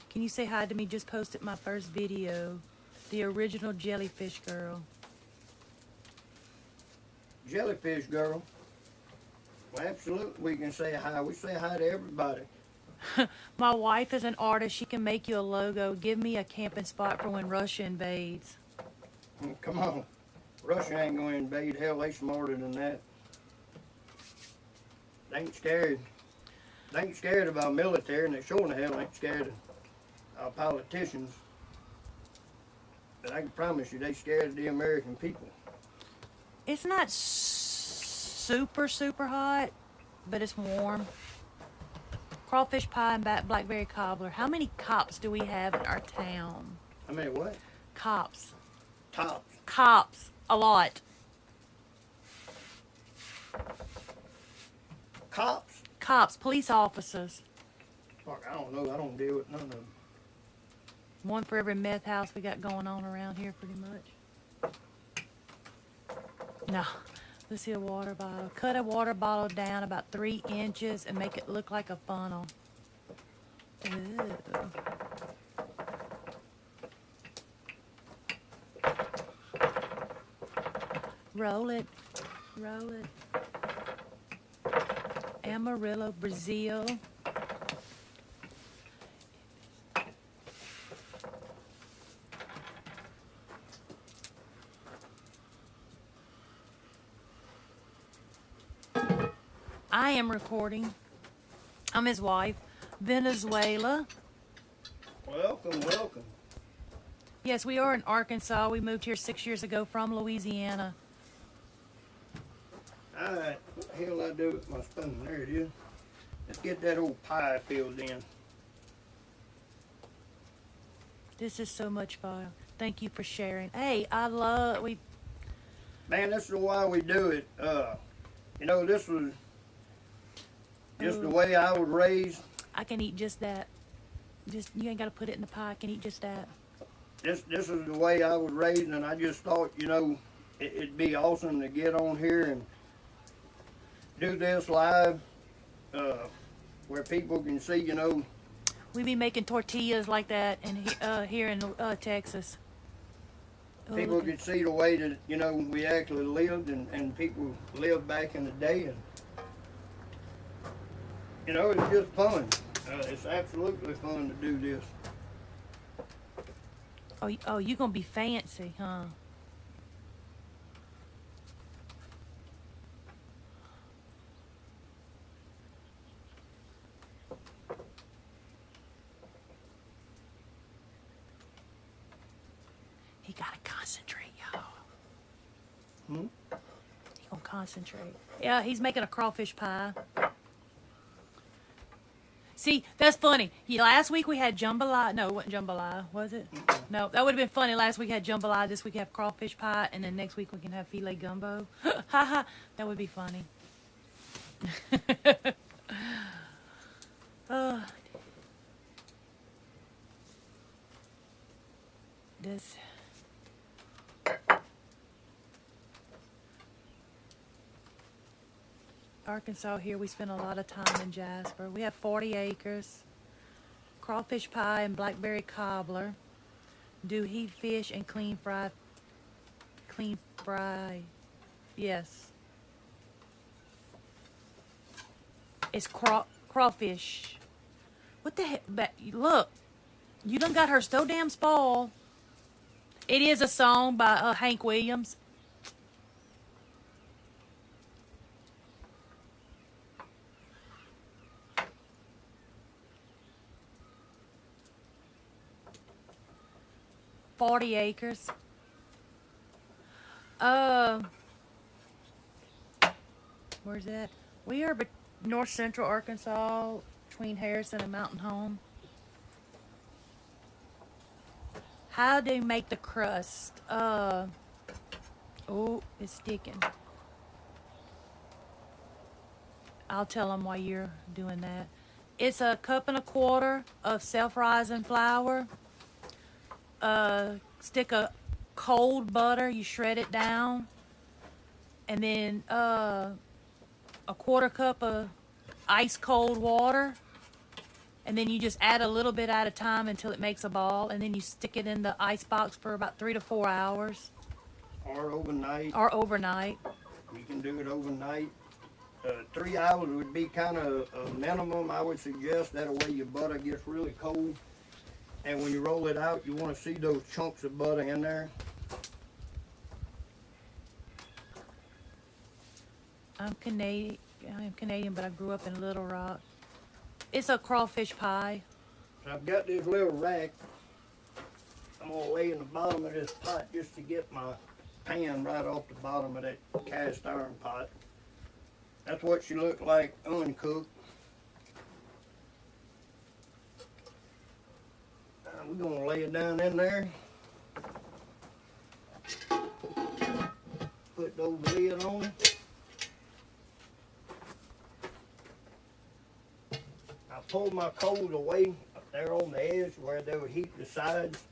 Can you say hi to me? Just posted my first video. The original jellyfish girl. Jellyfish girl. Well, absolutely, we can say hi. We say hi to everybody. My wife is an artist. She can make you a logo. Give me a camping spot for when Russia invades. Come on. Russia ain't going to invade. Hell, they smarter than that. They ain't scared. They ain't scared of our military, and they sure in the hell ain't scared of our politicians. But I can promise you, they scared of the American people. It's not super, super hot, but it's warm. Crawfish pie and blackberry cobbler. How many cops do we have in our town? How many what? Cops. Tops. Cops. A lot. Cops? Cops. Police officers. Fuck, I don't know. I don't deal with none of them. One for every meth house we got going on around here, pretty much. No. Let's see a water bottle. Cut a water bottle down about 3 inches and make it look like a funnel. Ew. Roll it. Roll it. Amarillo, Brazil. I am recording. I'm his wife. Venezuela. Welcome, welcome. Yes, we are in Arkansas. We moved here 6 years ago from Louisiana. Alright, what the hell I do with my spoon? There it is. Let's get that old pie filled in. This is so much fun. Thank you for sharing. Hey, Man, this is why we do it. You know, this was just the way I was raised. I can eat just that. You ain't got to put it in the pie. I can eat just that. This is the way I was raised, and I just thought, you know, it'd be awesome to get on here and do this live, where people can see, you know. We be making tortillas like that here in Texas. People could see the way that, you know, we actually lived and people lived back in the day. And, you know, it's just fun. It's absolutely fun to do this. Oh, you gonna be fancy, huh? He gotta concentrate, y'all. He gonna concentrate. Yeah, he's making a crawfish pie. See, that's funny. Last week we had jambalaya. No, it wasn't jambalaya, was it? No, that would have been funny. Last week we had jambalaya. This week we have crawfish pie, and then next week we can have filet gumbo. Ha ha! That would be funny. uh, this. Arkansas here, we spend a lot of time in Jasper. We have 40 acres. Crawfish pie and blackberry cobbler. Do heat fish and clean fry. Clean fry. Yes. It's crawfish. What the heck? Look, you done got her so damn spoiled. It is a song by Hank Williams. "40 acres." Where's that? We are north central Arkansas, between Harrison and Mountain Home. How do you make the crust? Oh, it's sticking. I'll tell them while you're doing that. It's 1.25 cups of self-rising flour. Stick a cold butter, you shred it down, and then 1/4 cup of ice cold water, and then you just add a little bit at a time until it makes a ball, and then you stick it in the ice box for about 3 to 4 hours. Or overnight. You can do it overnight. 3 hours would be kind of a minimum, I would suggest. That way your butter gets really cold. And when you roll it out, you want to see those chunks of butter in there. I'm Canadian, but I grew up in Little Rock. It's a crawfish pie. So I've got this little rack. I'm going to lay in the bottom of this pot just to get my pan right off the bottom of that cast iron pot. That's what she looked like uncooked. We're going to lay it down in there. Put those lid on it. I pulled my coals away up there on the edge where they would heat the sides.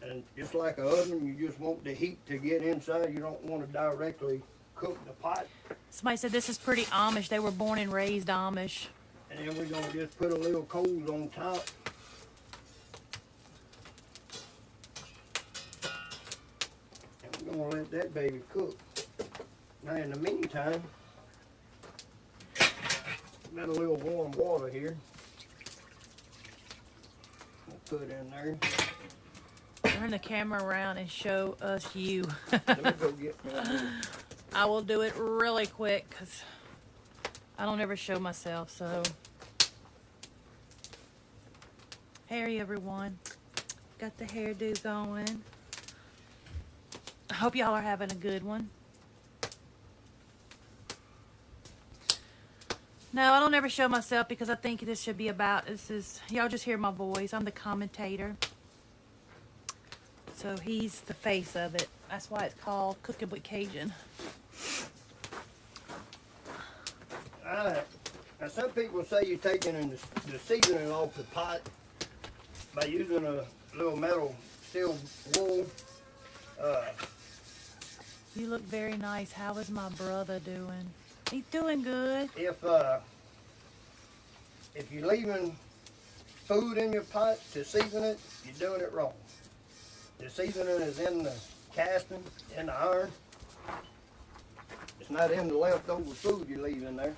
And just like an oven, you just want the heat to get inside. You don't want to directly cook the pot. Somebody said this is pretty Amish. They were born and raised Amish. And then we're going to just put a little coals on top. And we're going to let that baby cook. Now in the meantime, got a little warm water here. We'll put in there. Turn the camera around and show us you. Let me go get me a little. I will do it really quick because I don't ever show myself. So, hey everyone, got the hairdo going. I hope y'all are having a good one. No, I don't ever show myself because I think this should be about, y'all just hear my voice. I'm the commentator. So he's the face of it. That's why it's called Cooking with Cajun. Now some people say you're taking the seasoning off the pot by using a little metal steel wool. You look very nice. How is my brother doing? He's doing good. If you're leaving food in your pot to season it, you're doing it wrong. The seasoning is in the casting, in the iron. It's not in the leftover food you leave in there.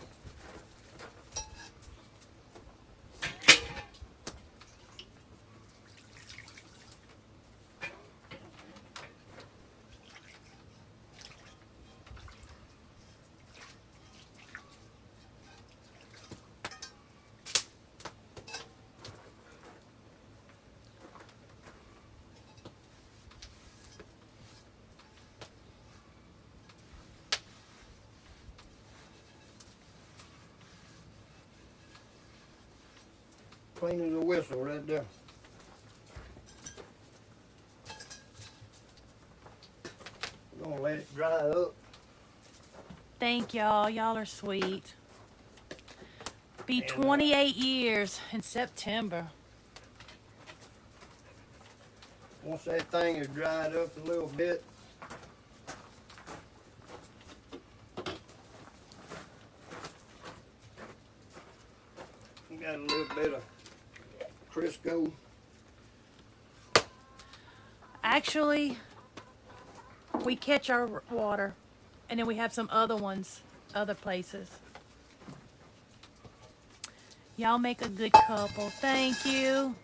clean as a whistle right there. We're gonna let it dry up. Thank y'all. Y'all are sweet. Be 28 years in September. Once that thing is dried up a little bit, we got a little bit of Crisco. Actually, we catch our water, and then we have some other ones, other places. Y'all make a good couple. Thank you.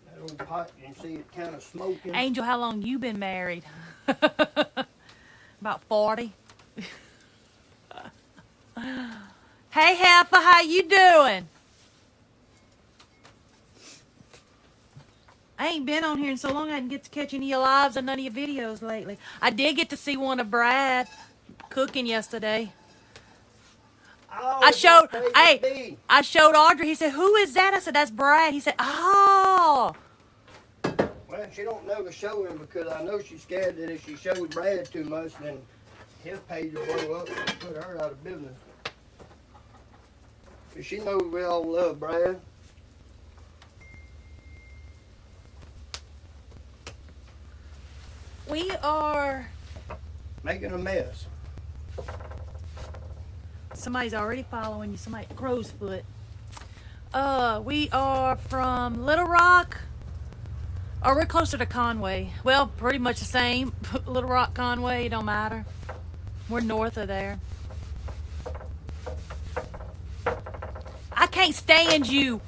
That old pot, you can see it kind of smoking. Angel, how long you been married? About 40. Hey, Heifer, how you doing? I ain't been on here in so long I didn't get to catch any of your lives or none of your videos lately. I did get to see one of Brad cooking yesterday. Oh, I showed Audrey. He said, "Who is that?" I said, "That's Brad." He said, "Oh." Well, she don't know to show him because I know she's scared that if she showed Brad too much, then his page will blow up and put her out of business. But she knows we all love Brad. We are Making a mess. Somebody's already following you. Somebody, Crow's Foot. We are from Little Rock. Or we're closer to Conway. Well, pretty much the same. Little Rock, Conway, it don't matter. We're north of there. I can't stand you.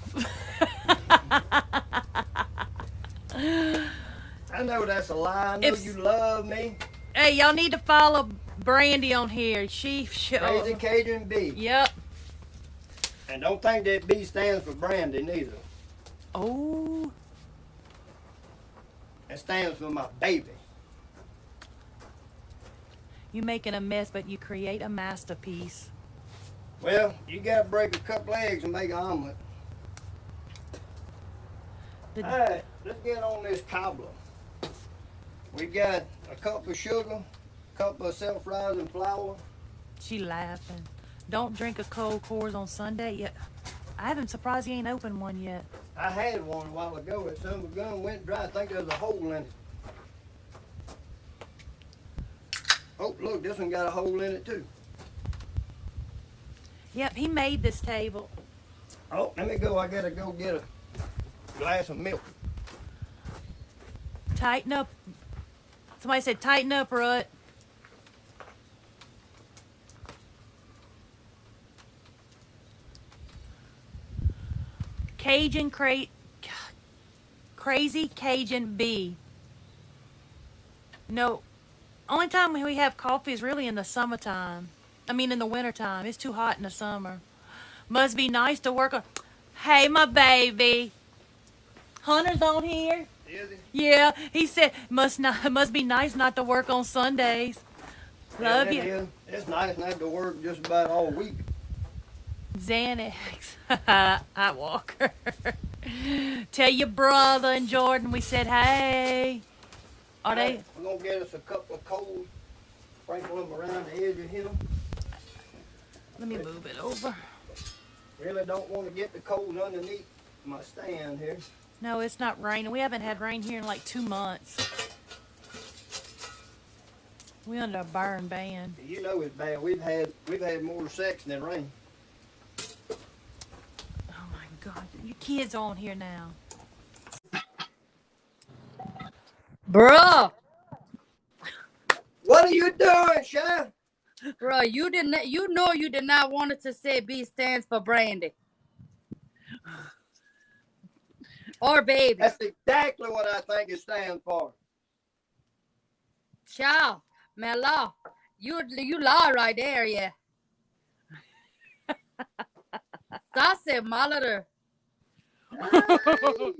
I know that's a lie. I know you love me. Hey, y'all need to follow Brandy on here. Crazy Cajun B. Yep. And don't think that B stands for Brandy neither. Oh. It stands for my baby. You making a mess, but you create a masterpiece. Well, you gotta break a couple eggs and make an omelet. Alright, let's get on this cobbler. We got a cup of sugar, a cup of self-rising flour. She laughing. Don't drink a cold Coors on Sunday yet. I haven't surprised he ain't opened one yet. I had one a while ago. It some of the gun went dry. I think there's a hole in it. Oh, look, this one got a hole in it too. Yep, he made this table. Oh, let me go. I gotta go get a glass of milk. Tighten up. Somebody said tighten up, Rut. Crazy Cajun B. No, only time we have coffee is really in the summertime. I mean in the wintertime. It's too hot in the summer. Must be nice to work on. Hey, my baby. Hunter's on here. Is he? Yeah, he said must be nice not to work on Sundays. Love you. Yeah, it's nice not to work just about all week. Xanax. Hi, Walker. Tell your brother and Jordan we said hey. Are they? We're going to get us a cup of cold. Sprinkle them around the edge of him. Let me move it over. Really don't want to get the coals underneath my stand here. No, it's not raining. We haven't had rain here in like 2 months. We under a burn ban. You know it's bad. We've had more sex than rain. Oh my God, your kids on here now. Bruh, What are you doing, Chef? bruh, you did not want it to say B stands for Brandy. Or baby. That's exactly what I think it stands for. Child, man, law. You lie right there, yeah. That's it, my little. Hey.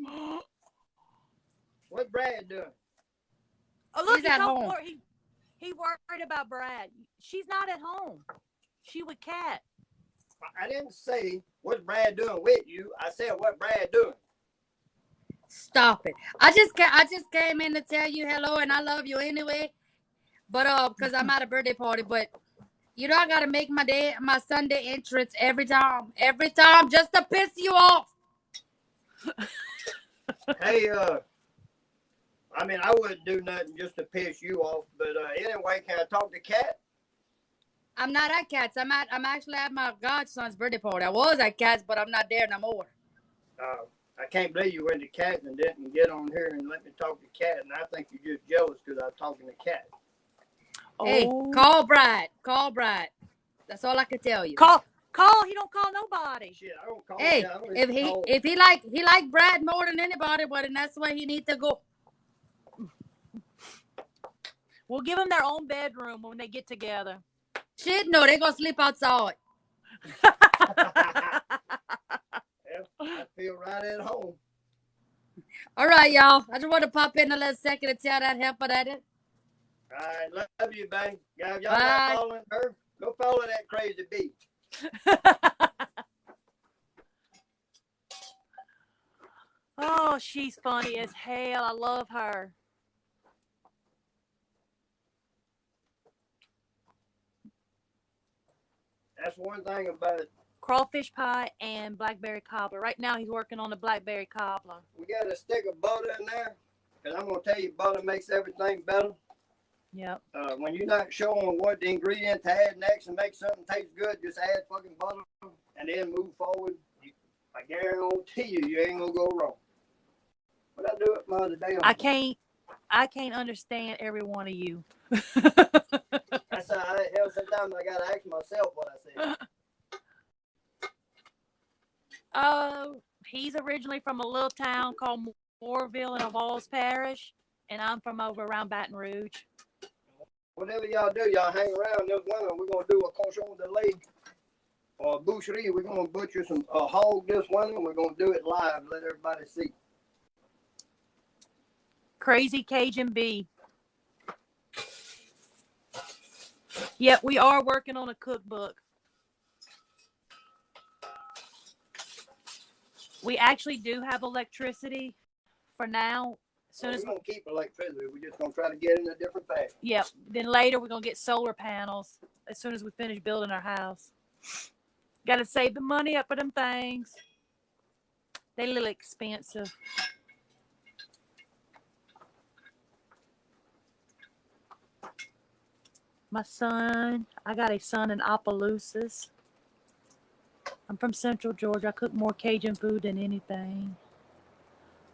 What's Brad doing? Oh look, He's at home. He worried about Brad. She's not at home. She with Cat. I didn't say what's Brad doing with you. I said what Brad doing. Stop it. I just came in to tell you hello and I love you anyway. But because I'm at a birthday party, but you know I gotta make my Sunday entrance every time, just to piss you off. Hey, I mean, I wouldn't do nothing just to piss you off, but anyway, can I talk to Kat? I'm not at Cat's. I'm actually at my godson's birthday party. I was at Cat's, but I'm not there no more. I can't believe you went to Kat and didn't get on here and let me talk to Kat, and I think you're just jealous because I'm talking to Kat. Hey, call Brad. Call Brad. That's all I can tell you. Call. He don't call nobody. Shit, I don't call Hey, Kat. if he like Brad more than anybody, but then that's where he needs to go. We'll give them their own bedroom when they get together. Shit, no, they gonna sleep outside. I feel right at home. All right, y'all. I just want to pop in a little second to tell that helper that it. All right, love you, bang. Y'all not following her? Go follow that crazy bee. Oh, she's funny as hell. I love her. That's one thing about it. Crawfish pie and blackberry cobbler. Right now he's working on the blackberry cobbler. We got a stick of butter in there, because I'm going to tell you, butter makes everything better. Yep. When you're not showing what the ingredients to add next and make something taste good, just add fucking butter and then move forward. I guarantee you ain't going to go wrong. What I do it my other day? I can't understand every one of you. That's how hell sometimes I got to ask myself what I said. He's originally from a little town called Moorville in Walls Parish, and I'm from over around Baton Rouge. Whatever y'all do, y'all hang around this winter. We're going to do a cochon de lait or a boucherie. We're going to butcher a hog this winter, and we're going to do it live. Let everybody see. Crazy Cajun bee. Yep, we are working on a cookbook. We actually do have electricity for now. We're going to keep electricity. We're just going to try to get it in a different fashion. Yep. Then later we're going to get solar panels as soon as we finish building our house. Got to save the money up for them things. They're a little expensive. My son, I got a son in Opelousas. I'm from Central Georgia. I cook more Cajun food than anything.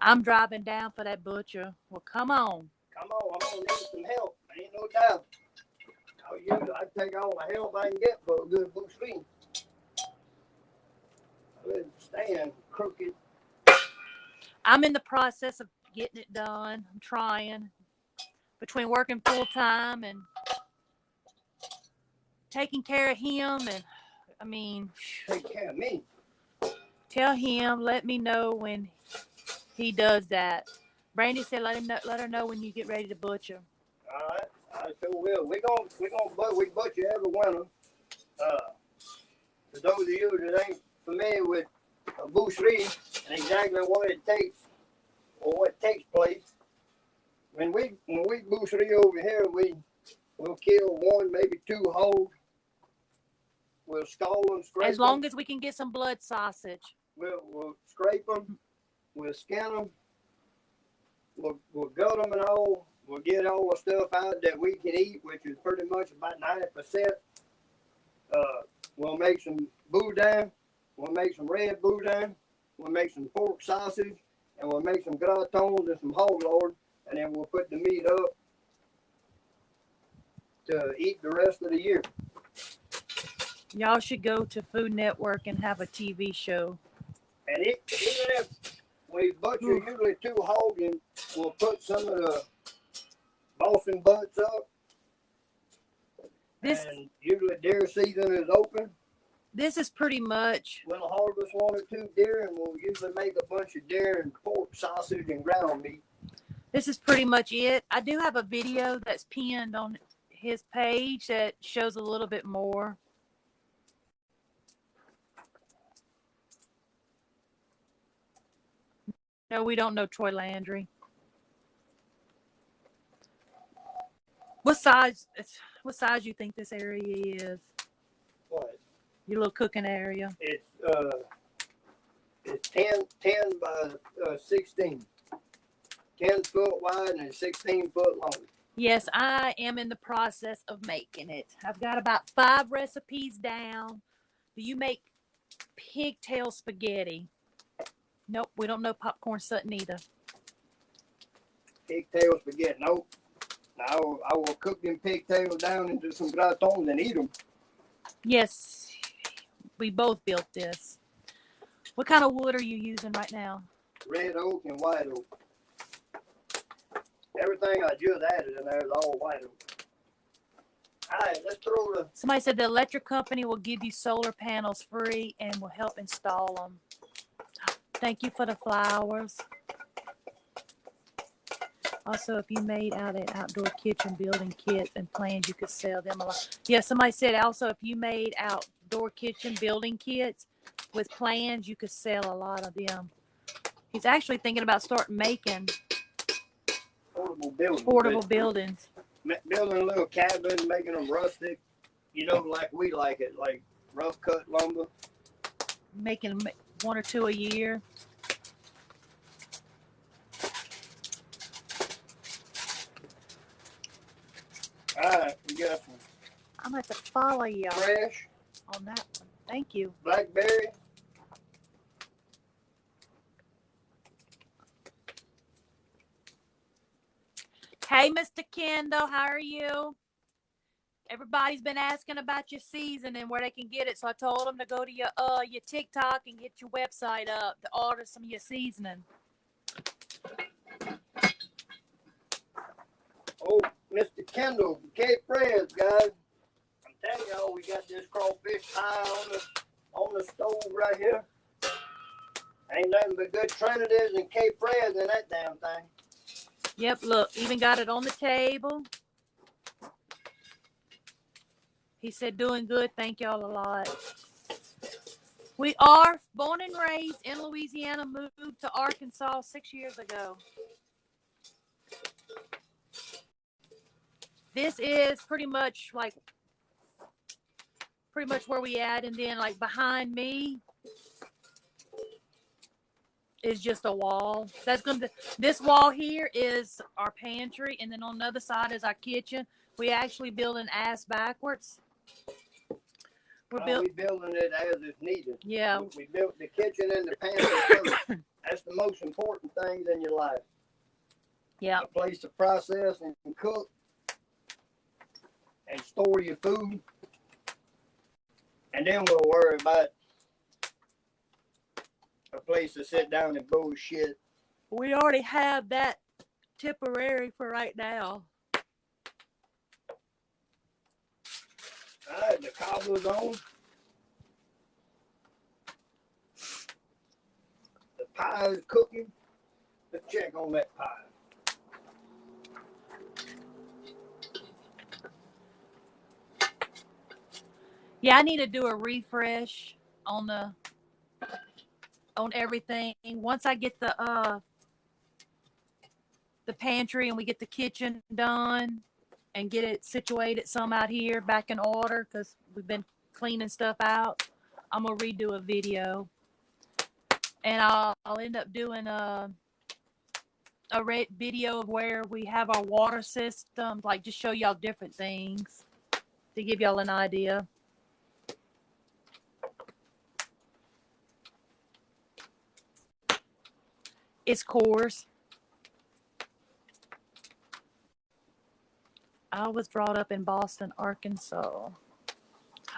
I'm driving down for that butcher. Well, come on. Come on, I'm going to need some help. Ain't no doubt. I take all the help I can get for a good boucherie. I wouldn't stand crooked. I'm in the process of getting it done. I'm trying. Between working full time and taking care of him, and I mean, take care of me. Tell him, let me know when he does that. Brandy said, let her know when you get ready to butcher. All right, I sure will. We butcher every winter. For those of you that ain't familiar with a boucherie and exactly what it takes or what takes place, when we boucherie over here, we'll kill one, maybe two hogs. We'll scald them, scrape them. As long as we can get some blood sausage. We'll scrape them. We'll skin them. We'll gut them and all. We'll get all the stuff out that we can eat, which is pretty much about 90%. We'll make some boudin. We'll make some red boudin. We'll make some pork sausage. And we'll make some gratons and some hog lard. And then we'll put the meat up to eat the rest of the year. Y'all should go to Food Network and have a TV show. And even if we butcher usually two hogs, and we'll put some of the Boston butts up. And usually deer season is open. This is pretty much. We'll harvest one or two deer, and we'll usually make a bunch of deer and pork sausage and ground meat. This is pretty much it. I do have a video that's pinned on his page that shows a little bit more. No, we don't know Troy Landry. What size you think this area is? What? Your little cooking area? It's 10 by 16. 10 foot wide and 16 foot long. Yes, I am in the process of making it. I've got about 5 recipes down. Do you make pigtail spaghetti? Nope, we don't know popcorn Sutton either. Pigtail spaghetti, nope. I will cook them pigtails down into some gratons and eat them. Yes, we both built this. What kind of wood are you using right now? Red oak and white oak. Everything I just added in there is all white oak. All right, let's throw the... Somebody said the electric company will give you solar panels free and will help install them. Thank you for the flowers. Also, if you made out an outdoor kitchen building kits and plans, you could sell them a lot. Yeah, somebody said also if you made outdoor kitchen building kits with plans, you could sell a lot of them. He's actually thinking about starting making portable buildings. Building a little cabin, making them rustic, like we like it, like rough cut lumber. Making 1 or 2 a year. All right, we got some I'm going to have to follow you fresh on that one. Thank you. blackberry. Hey, Mr. Kendall, how are you? Everybody's been asking about your seasoning and where they can get it, so I told them to go to your TikTok and get your website up to order some of your seasoning. Oh, Mr. Kendall, Cape Fred's, guys. I'm telling y'all, we got this crawfish pie on the stove right here. Ain't nothing but good Trinidad's and Cape Fred's in that damn thing. Yep, look, even got it on the table. He said, doing good. Thank y'all a lot. We are born and raised in Louisiana, moved to Arkansas 6 years ago. This is pretty much where we at, and then like behind me is just a wall. This wall here is our pantry, and then on the other side is our kitchen. We actually building ass backwards. We building it as it's needed. Yeah. We built the kitchen and the pantry first. That's the most important things in your life. Yeah. A place to process and cook and store your food. And then we'll worry about a place to sit down and bullshit. We already have that temporary for right now. All right, the cobbler's on. The pie is cooking. Let's check on that pie. Yeah, I need to do a refresh on everything. Once I get the pantry and we get the kitchen done and get it situated some out here back in order, because we've been cleaning stuff out, I'm gonna redo a video, and I'll end up doing a video of where we have our water system, like just show y'all different things to give y'all an idea. It's coarse. I was brought up in Boston, Arkansas.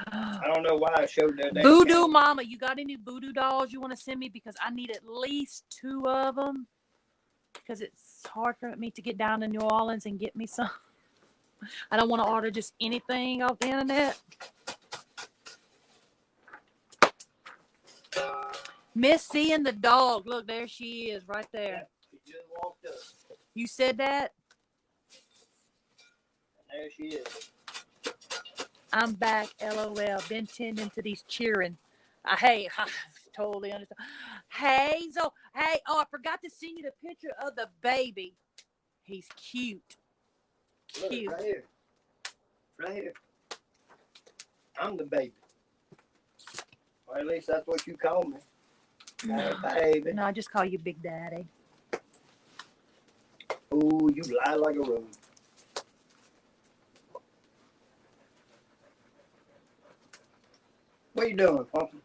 I don't know why I showed that. Voodoo Mama, you got any voodoo dolls you want to send me? Because I need at least 2 of them. Because it's hard for me to get down to New Orleans and get me some. I don't want to order just anything off the internet. Miss seeing the dog. Look, there she is right there. Yeah, she just walked up. You said that? And there she is. I'm back, LOL. Been tending to these cheering. Hey, I totally understand. Hazel, hey, oh, I forgot to send you the picture of the baby. He's cute. Look, Cute. right here. Right here. I'm the baby. Or at least that's what you call me. Hey, baby. No, I just call you Big Daddy. Ooh, you lie like a rose. What you doing, Pumpkin?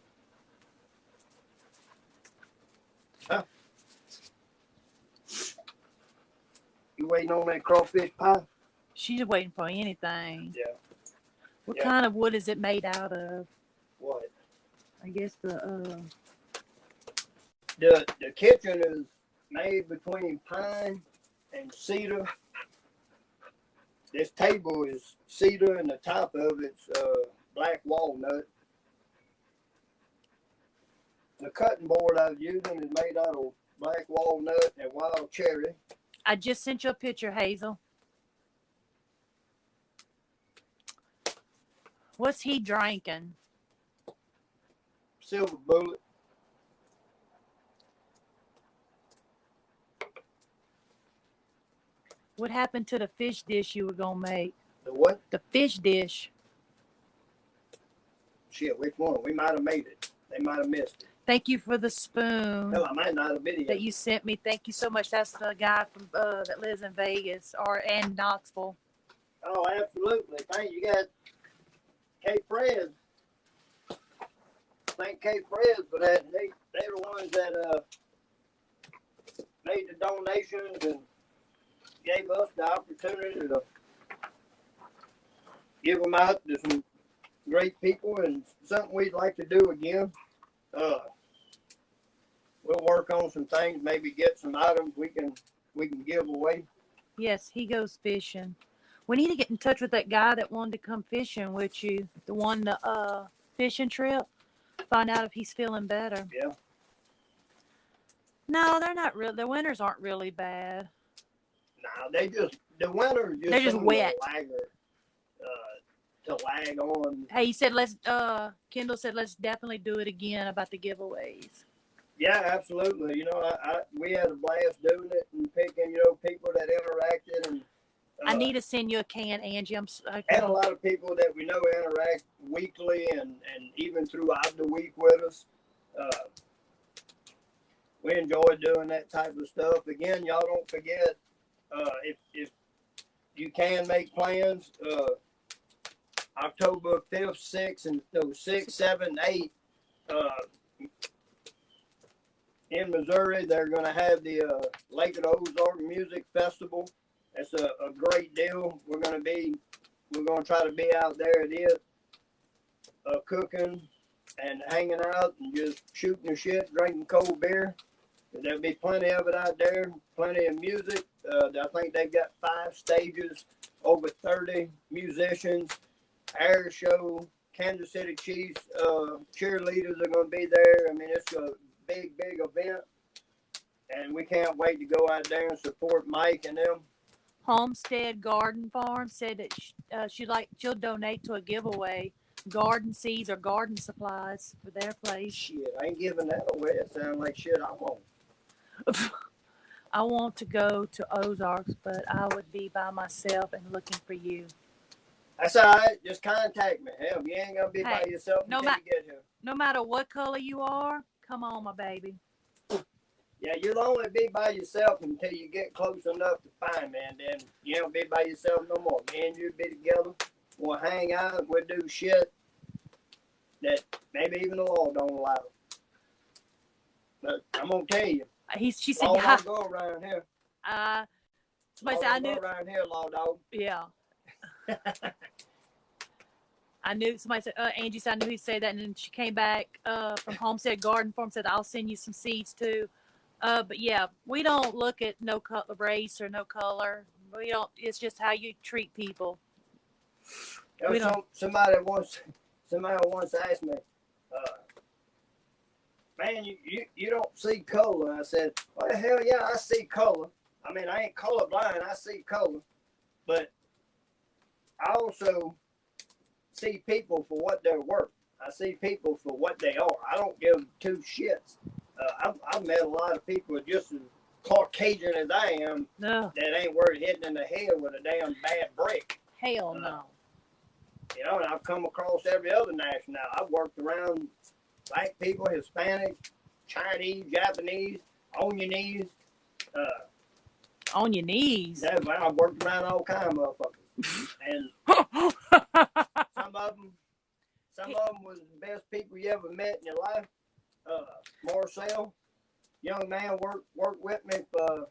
Huh? You waiting on that crawfish pie? She's waiting for anything. Yeah. What Yeah. kind of wood is it made out of? What? I guess The kitchen is made between pine and cedar. This table is cedar, and the top of it's black walnut. The cutting board I was using is made out of black walnut and wild cherry. I just sent you a picture, Hazel. What's he drinking? Silver bullet. What happened to the fish dish you were gonna make? The what? The fish dish. Shit, which one? We might have made it. They might have missed it. Thank you for the spoon Hell, I might not have been here. that you sent me. Thank you so much. That's the guy from that lives in Vegas and Knoxville. Oh, absolutely. Thank you. Got Cape Fred. Thank Cape Fred for that. They're the ones that made the donations and gave us the opportunity to give them out to some great people, and something we'd like to do again. We'll work on some things, maybe get some items we can give away. Yes, he goes fishing. We need to get in touch with that guy that wanted to come fishing with you. The fishing trip. Find out if he's feeling better. Yeah. No, they're not real. The winters aren't really bad. No, the winter is just They're just wet. To lag on. Hey, he said Kendall said let's definitely do it again about the giveaways. Yeah, absolutely. You know, we had a blast doing it and picking, people that interacted, and I need to send you a can, Angie. and a lot of people that we know interact weekly and even throughout the week with us. We enjoy doing that type of stuff. Again, y'all don't forget, if you can make plans, October 5th, 6th, 7th, 8th, in Missouri, they're going to have the Lake of the Ozark Music Festival. It's a great deal. We're going to try to be out there at it, cooking and hanging out and just shooting the shit, drinking cold beer. There'll be plenty of it out there, plenty of music. I think they've got 5 stages, over 30 musicians, air show, Kansas City Chiefs cheerleaders are going to be there. I mean, it's a big event, and we can't wait to go out there and support Mike and them. Homestead Garden Farm said that she'll donate to a giveaway, garden seeds or garden supplies for their place. Shit, I ain't giving that away. It sounds like shit I won't. I want to go to Ozarks, but I would be by myself and looking for you. That's all right. Just contact me. Hell, you ain't gonna be by yourself until you get here. No matter what color you are, come on, my baby. Yeah, you'll only be by yourself until you get close enough to find me, and then you don't be by yourself no more. Me and you'll be together. We'll hang out. We'll do shit that maybe even the law don't allow. But I'm gonna tell you. She said, law don't go around here. Somebody said I knew. Go around here, law dog. Yeah. I knew somebody said Angie said I knew he'd say that, and then she came back from Homestead Garden Farm, said I'll send you some seeds too. But yeah, we don't look at no color, race or no color. We don't. It's just how you treat people. Somebody once asked me, man, you don't see color. I said, well, the hell yeah, I see color. I mean, I ain't colorblind. I see color, but I also see people for what they're worth. I see people for what they are. I don't give two shits. I've met a lot of people just as Caucasian as I am No. that ain't worth hitting in the head with a damn bad brick. Hell no. You know, and I've come across every other nationality. I've worked around black people, Hispanic, Chinese, Japanese, on your knees. On your knees. I've worked around all kind of motherfuckers. And some of them was the best people you ever met in your life. Marcel, young man, worked with me for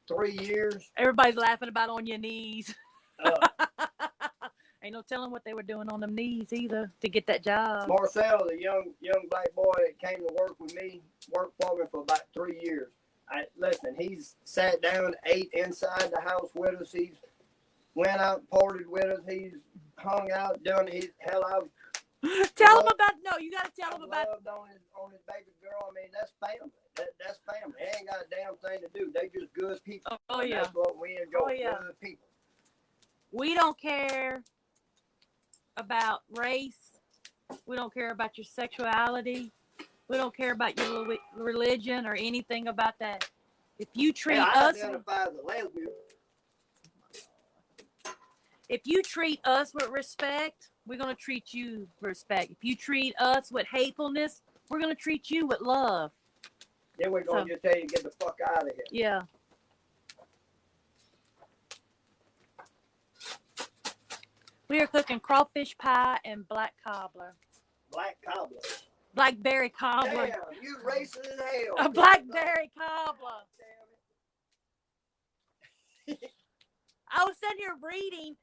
3 years. Everybody's laughing about on your knees. Ain't no telling what they were doing on them knees either to get that job. Marcel, the young black boy that came to work with me, worked for me for about 3 years. Listen, he's sat down, ate inside the house with us. He's went out, partied with us. He's hung out, done his hell. Tell him about. No, you gotta tell him about. Loved on his baby girl. I mean, that's family. That's family. They ain't got a damn thing to do. They just good people. Oh yeah. That's what we enjoy. Oh yeah. Good people. We don't care about race. We don't care about your sexuality. We don't care about your religion or anything about that. If you treat us, identify as a lesbian. If you treat us with respect, we're gonna treat you with respect. If you treat us with hatefulness, we're gonna treat you with love. Then we're gonna just tell you to get the fuck out of here. Yeah. We are cooking crawfish pie and black cobbler. Black cobbler. Blackberry cobbler. Damn, you racist as hell. A blackberry cobbler. I was sitting here reading.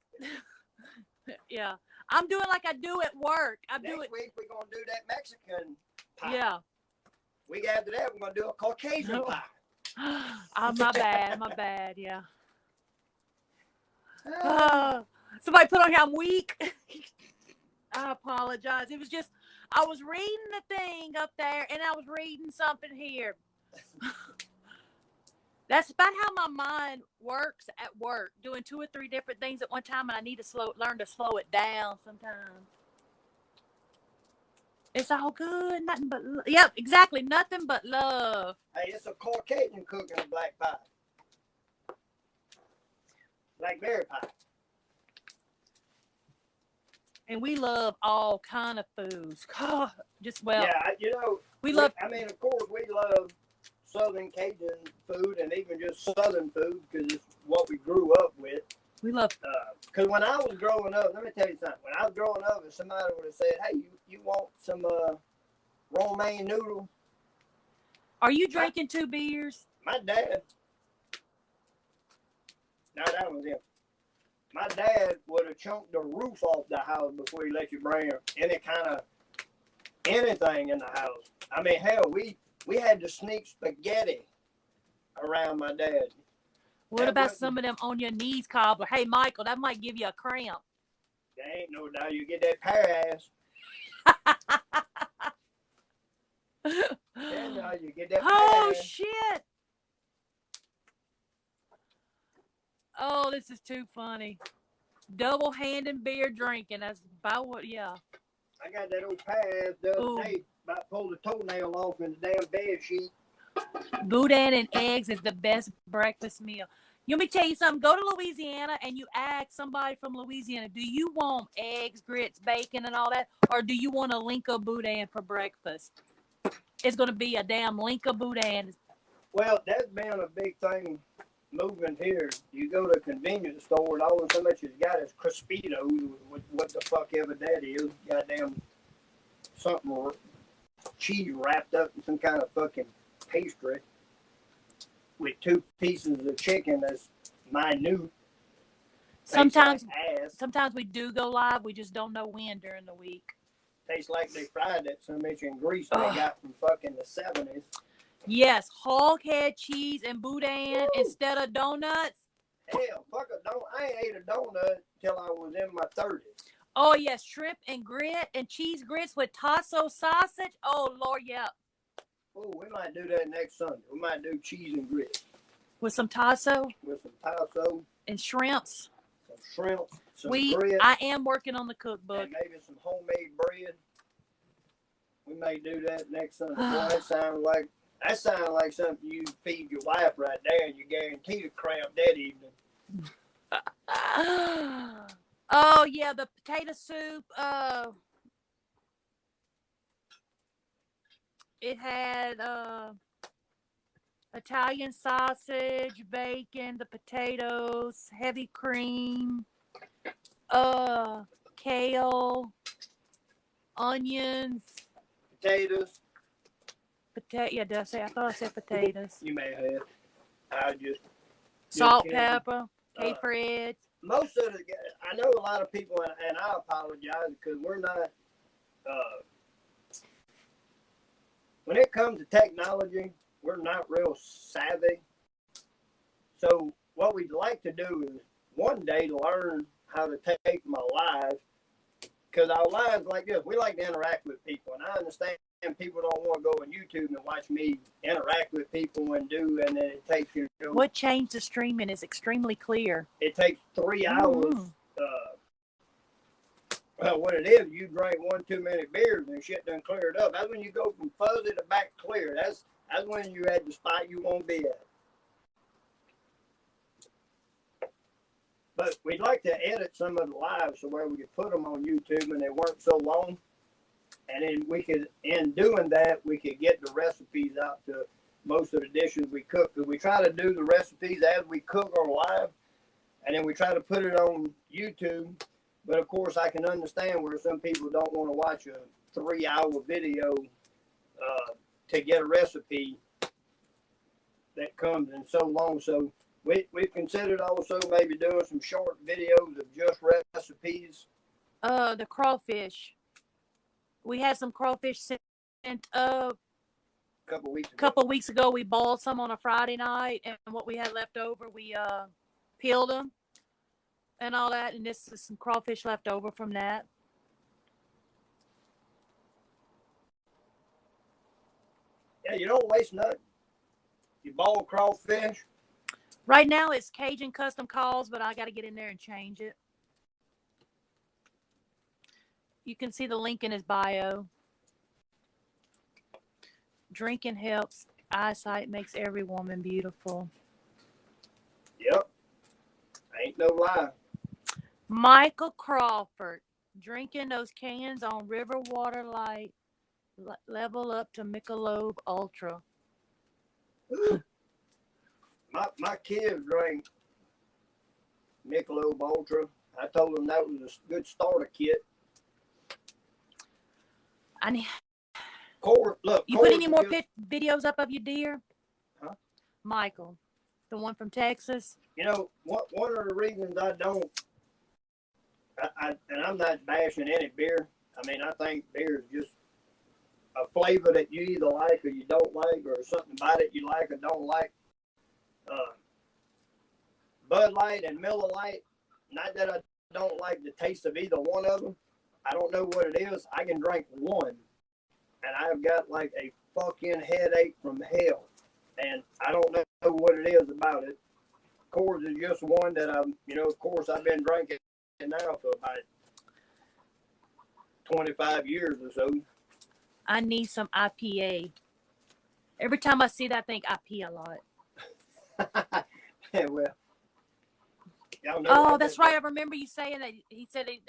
Yeah. I'm doing like I do at work. Next week we're going to do that Mexican pie. Yeah. Week after that we're going to do a Caucasian pie. Oh, my bad, yeah. Somebody put on here I'm weak. I apologize. It was just, I was reading the thing up there and I was reading something here. That's about how my mind works at work, doing 2 or 3 different things at one time, and I need to learn to slow it down sometimes. It's all good, nothing but love. Yep, exactly, nothing but love. Hey, it's a Caucasian cooking a black pie. Blackberry pie. And we love all kind of foods. God, Yeah, we love. I mean, of course, we love Southern Cajun food and even just Southern food because it's what we grew up with. We love. Because when I was growing up, let me tell you something. When I was growing up, if somebody would have said, "Hey, you want some romaine noodle?" Are you drinking 2 beers? My dad. No, that was him. My dad would have chunked the roof off the house before he let you bring any kind of anything in the house. I mean, hell, we had to sneak spaghetti around my dad. What about some of them on your knees cobbler? Hey, Michael, that might give you a cramp. There ain't no doubt you get that pear ass. Yeah, you get that Oh, pear ass. shit. Oh, this is too funny. Double-handed beer drinking. That's about what, yeah. I got that old pear ass the other day. About pulled the toenail off in the damn bed sheet. Boudin and eggs is the best breakfast meal. Let me tell you something. Go to Louisiana and you ask somebody from Louisiana, do you want eggs, grits, bacon, and all that? Or do you want a link of Boudin for breakfast? It's going to be a damn link of Boudin. Well, that's been a big thing moving here. You go to a convenience store and all so much you got is Crispitos, what the fuck ever that is. Goddamn something cheese wrapped up in some kind of fucking pastry with 2 pieces of chicken that's minute. Sometimes we do go live. We just don't know when during the week. Tastes like they fried that so much in grease they got from fucking the 70s. Yes, hog head cheese and Boudin instead of donuts. Hell, fuck a donut. I ain't ate a donut till I was in my 30s. Oh, yes, shrimp and grit and cheese grits with tasso sausage. Oh, Lord, yeah. Oh, we might do that next Sunday. We might do cheese and grits. With some tasso. With some tasso. And shrimps. Some shrimp. Some grits. I am working on the cookbook. And maybe some homemade bread. We may do that next Sunday. Boy, that sounds like something you feed your wife right there, and you guarantee to cramp that evening. Oh yeah, the potato soup. It had Italian sausage, bacon, the potatoes, heavy cream, kale, onions, Potatoes. Yeah, did I say? I thought I said potatoes. You may have. I just Salt, kidding. pepper, caper eggs. Most of the, I know a lot of people, and I apologize because we're not. When it comes to technology, we're not real savvy. So what we'd like to do is one day learn how to take my live, because our lives like this, we like to interact with people, and I understand people don't want to go on YouTube and watch me interact with people and then it takes What changed the streaming is extremely clear. It takes 3 hours. Well, what it is, you drink 1 too many beers and shit done cleared up. That's when you go from fuzzy to back clear. That's when you're at the spot you want to be at. But we'd like to edit some of the lives so where we could put them on YouTube and they weren't so long. And then we could, in doing that, we could get the recipes out to most of the dishes we cook. Because we try to do the recipes as we cook on live, and then we try to put it on YouTube. But of course, I can understand where some people don't want to watch a 3-hour video to get a recipe that comes in so long. So we've considered also maybe doing some short videos of just recipes. The crawfish. We had some crawfish sent a couple weeks ago. We boiled some on a Friday night, and what we had left over, we peeled them and all that. And this is some crawfish left over from that. Yeah, you don't waste nothing. You boil crawfish. Right now it's Cajun custom calls, but I got to get in there and change it. You can see the link in his bio. Drinking helps eyesight, makes every woman beautiful. Yep. Ain't no lie. Michael Crawford. Drinking those cans on River Water Light. Level up to Michelob Ultra. My kids drank Michelob Ultra. I told them that was a good starter kit. I need. Look, you put any more videos up of your deer? Huh? Michael, the one from Texas. You know, one of the reasons I don't, and I'm not bashing any beer. I mean, I think beer is just a flavor that you either like or you don't like, or something about it you like or don't like. Bud Light and Miller Lite, not that I don't like the taste of either one of them. I don't know what it is. I can drink one, and I've got like a fucking headache from hell. And I don't know what it is about it. Coors is just one that of course I've been drinking now for about 25 years or so. I need some IPA. Every time I see that, I think I pee a lot. Yeah, well. That's right. I remember you saying that he said he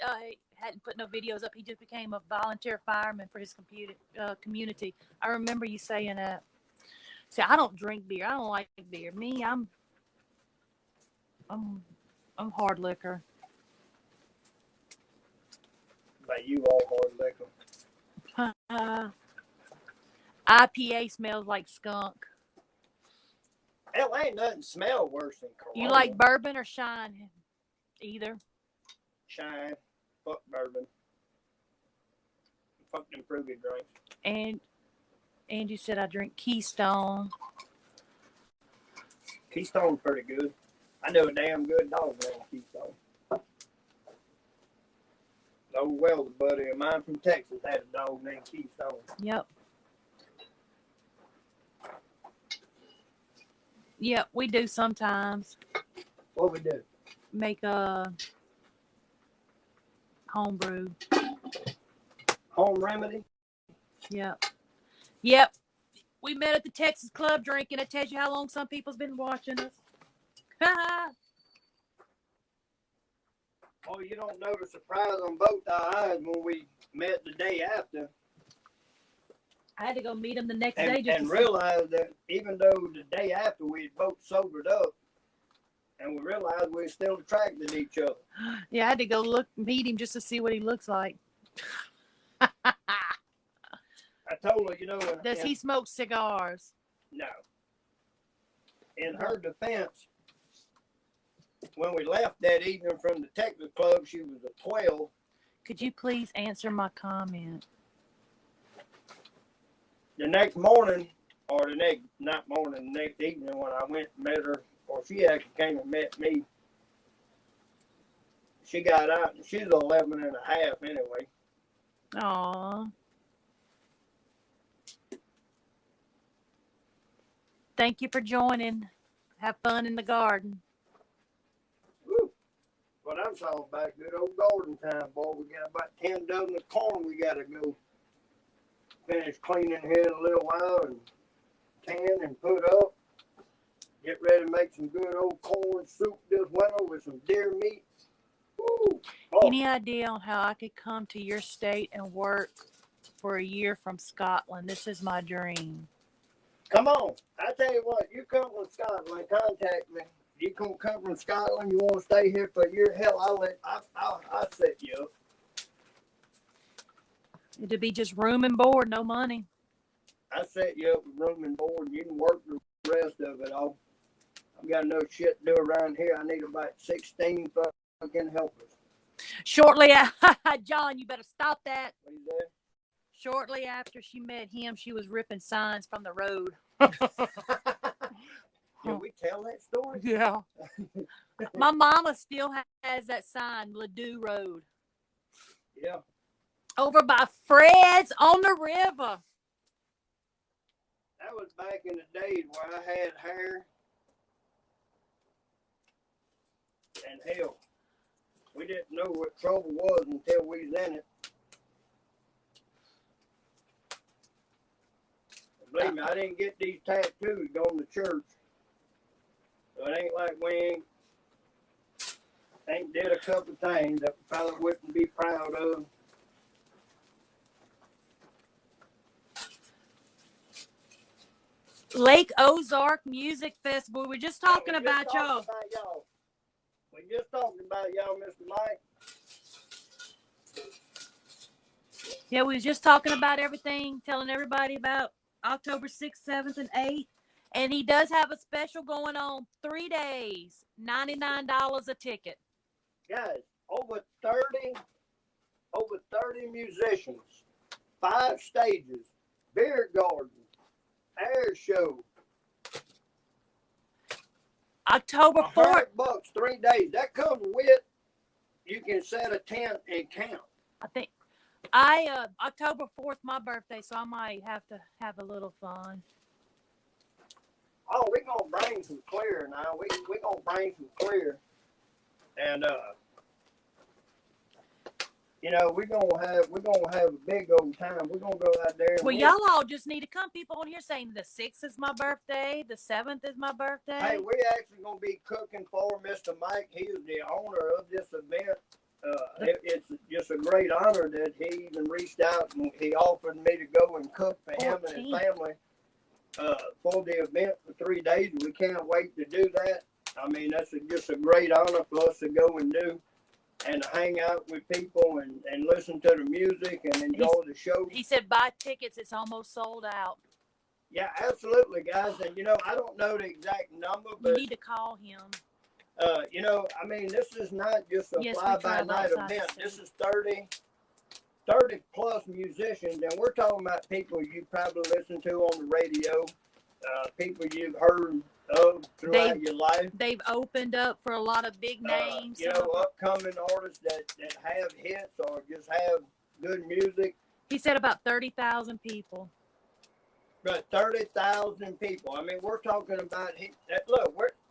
hadn't put no videos up. He just became a volunteer fireman for his community. I remember you saying that. See, I don't drink beer. I don't like beer. Me, I'm hard liquor. But you all hard liquor. IPA smells like skunk. Hell, ain't nothing smell worse than Corona. You like bourbon or Shine? Either. Shine. Fuck bourbon. Fuck them fruity drinks. And you said I drink Keystone. Keystone's pretty good. I know a damn good dog named Keystone. Oh, well, a buddy of mine from Texas had a dog named Keystone. Yep. Yep, we do sometimes. What we do? Make a homebrew. Home remedy? Yep. Yep. We met at the Texas Club drinking. It tells you how long some people's been watching us. Oh, you don't know the surprise on both our eyes when we met the day after. I had to go meet him the next day just and to realize that even though the day after we both sobered up, and we realized we were still attracted to each other. Yeah, I had to go meet him just to see what he looks like. I told her, Does he smoke cigars? No. In her defense, when we left that evening from the Texas Club, she was a 12. Could you please answer my comment? The next morning, or the next evening when I went and met her, or she actually came and met me, she got out and she's 11 and a half anyway. Aw. Thank you for joining. Have fun in the garden. Woo. What I'm talking about, good old garden time, boy. We got about 10 dozen of corn we got to go finish cleaning here in a little while and tan and put up. Get ready to make some good old corn soup this winter with some deer meat. Woo. Oh. Any idea on how I could come to your state and work for a year from Scotland? This is my dream. Come on. I tell you what, you come from Scotland, contact me. You can come from Scotland, you want to stay here for a year, hell, I'll set you up. It'd be just room and board, no money. I set you up with room and board, and you can work the rest of it all. I've got no shit to do around here. I need about 16 fucking helpers. Shortly, John, you better stop that. What is that? Shortly after she met him, she was ripping signs from the road. Can we tell that story? Yeah. My mama still has that sign, Ladue Road. Yeah. Over by Fred's on the river. That was back in the days where I had hair. And hell, we didn't know what trouble was until we was in it. Believe me, I didn't get these tattoos going to church. So it ain't like we ain't did a couple of things that we probably wouldn't be proud of. Lake Ozark Music Festival. We're just talking about y'all. We just talking about y'all, Mr. Mike. Yeah, we was just talking about everything, telling everybody about October 6th, 7th, and 8th. And he does have a special going on 3 days, $99 a ticket. Guys, over 30 musicians, 5 stages, beer garden, air show. October 4th. $100, 3 days. That comes with, you can set a tent and camp. I think October 4th, my birthday, so I might have to have a little fun. Oh, we're gonna bring some clear now. We're gonna bring some clear, and we're gonna have a big old time. We're gonna go out there. Well, y'all all just need to come. People on here saying the 6th is my birthday, the 7th is my birthday. Hey, we're actually gonna be cooking for Mr. Mike. He is the owner of this event. It's just a great honor that he even reached out and he offered me to go and cook for him and his family for the event for 3 days. We can't wait to do that. I mean, that's just a great honor for us to go and do and hang out with people and listen to the music and enjoy the show. He said buy tickets. It's almost sold out. Yeah, absolutely, guys. And, I don't know the exact number, but you need to call him. I mean, this is not just a fly-by-night event. This is 30 plus musicians, and we're talking about people you probably listen to on the radio, people you've heard of throughout your life. They've opened up for a lot of big names. Upcoming artists that have hits or just have good music. He said about 30,000 people. But 30,000 people. I mean, we're talking about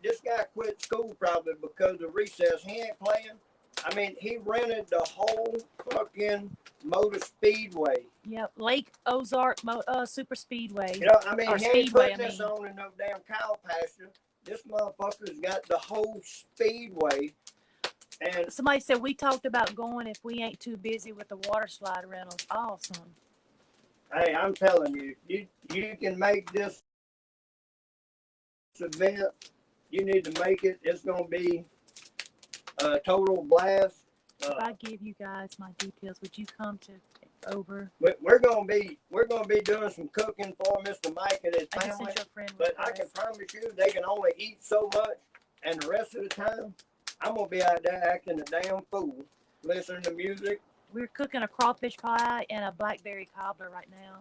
this guy quit school probably because of recess. He ain't playing. I mean, he rented the whole fucking Motor Speedway. Yep, Lake Ozark Super Speedway. You know, I mean, Or he ain't Speedway, putting I this mean. on in no damn cow pasture. This motherfucker's got the whole speedway. And Somebody said we talked about going if we ain't too busy with the water slide rentals. Awesome. hey, I'm telling you, you can make this event. You need to make it. It's gonna be a total blast. If I give you guys my details, would you come to over? We're gonna be doing some cooking for Mr. Mike and his I just family. sent your friend. But I can promise you, they can only eat so much, and the rest of the time, I'm gonna be out there acting a damn fool, listening to music. We're cooking a crawfish pie and a blackberry cobbler right now.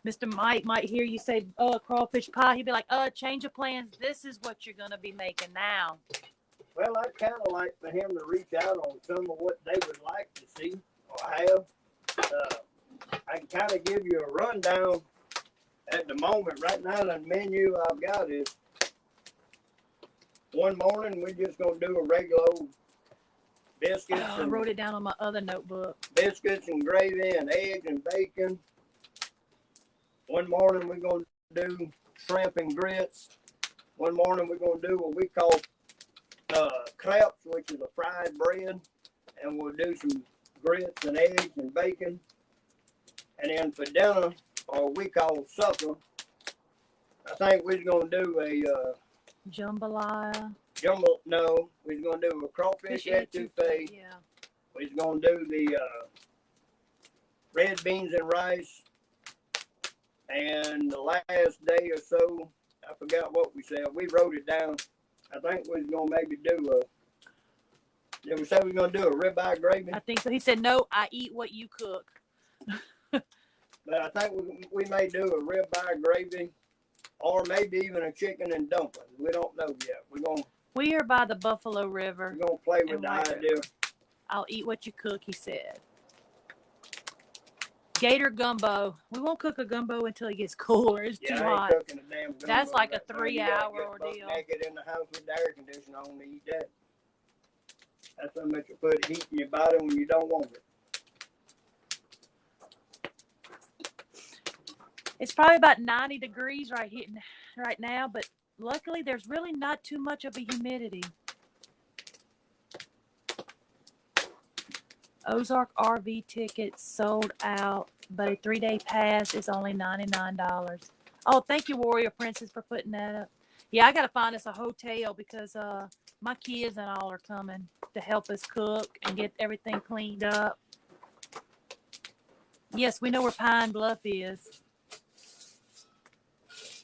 Mr. Mike might hear you say, crawfish pie. He'd be like, change of plans. This is what you're gonna be making now. Well, I'd kind of like for him to reach out on some of what they would like to see or have. I can kind of give you a rundown at the moment. Right now, the menu I've got is one morning we're just gonna do a regular old biscuits. I wrote it down on my other notebook. Biscuits and gravy and eggs and bacon. One morning we're gonna do shrimp and grits. One morning we're gonna do what we call crepes, which is a fried bread, and we'll do some grits and eggs and bacon. And then for dinner, or we call supper, I think we're gonna do a Jambalaya. no, we're gonna do a crawfish etouffee. Yeah. We're gonna do the red beans and rice. And the last day or so, I forgot what we said. We wrote it down. I think we was gonna maybe do we said we were gonna do a ribeye gravy. I think so. He said, "No, I eat what you cook." But I think we may do a ribeye gravy, or maybe even a chicken and dumplings. We don't know yet. We are by the Buffalo River. We're gonna play with the idea. I'll eat what you cook, he said. Gator gumbo. We won't cook a gumbo until it gets cooler. It's too hot. Cooking a damn gumbo. That's like a 3-hour ordeal. Naked in the house with the air conditioner on to eat that. That's how much you put heat in your body when you don't want it. It's probably about 90 degrees right now, but luckily there's really not too much of a humidity. Ozark RV tickets sold out, but a 3-day pass is only $99. Oh, thank you, Warrior Princess, for putting that up. Yeah, I got to find us a hotel because my kids and all are coming to help us cook and get everything cleaned up. Yes, we know where Pine Bluff is.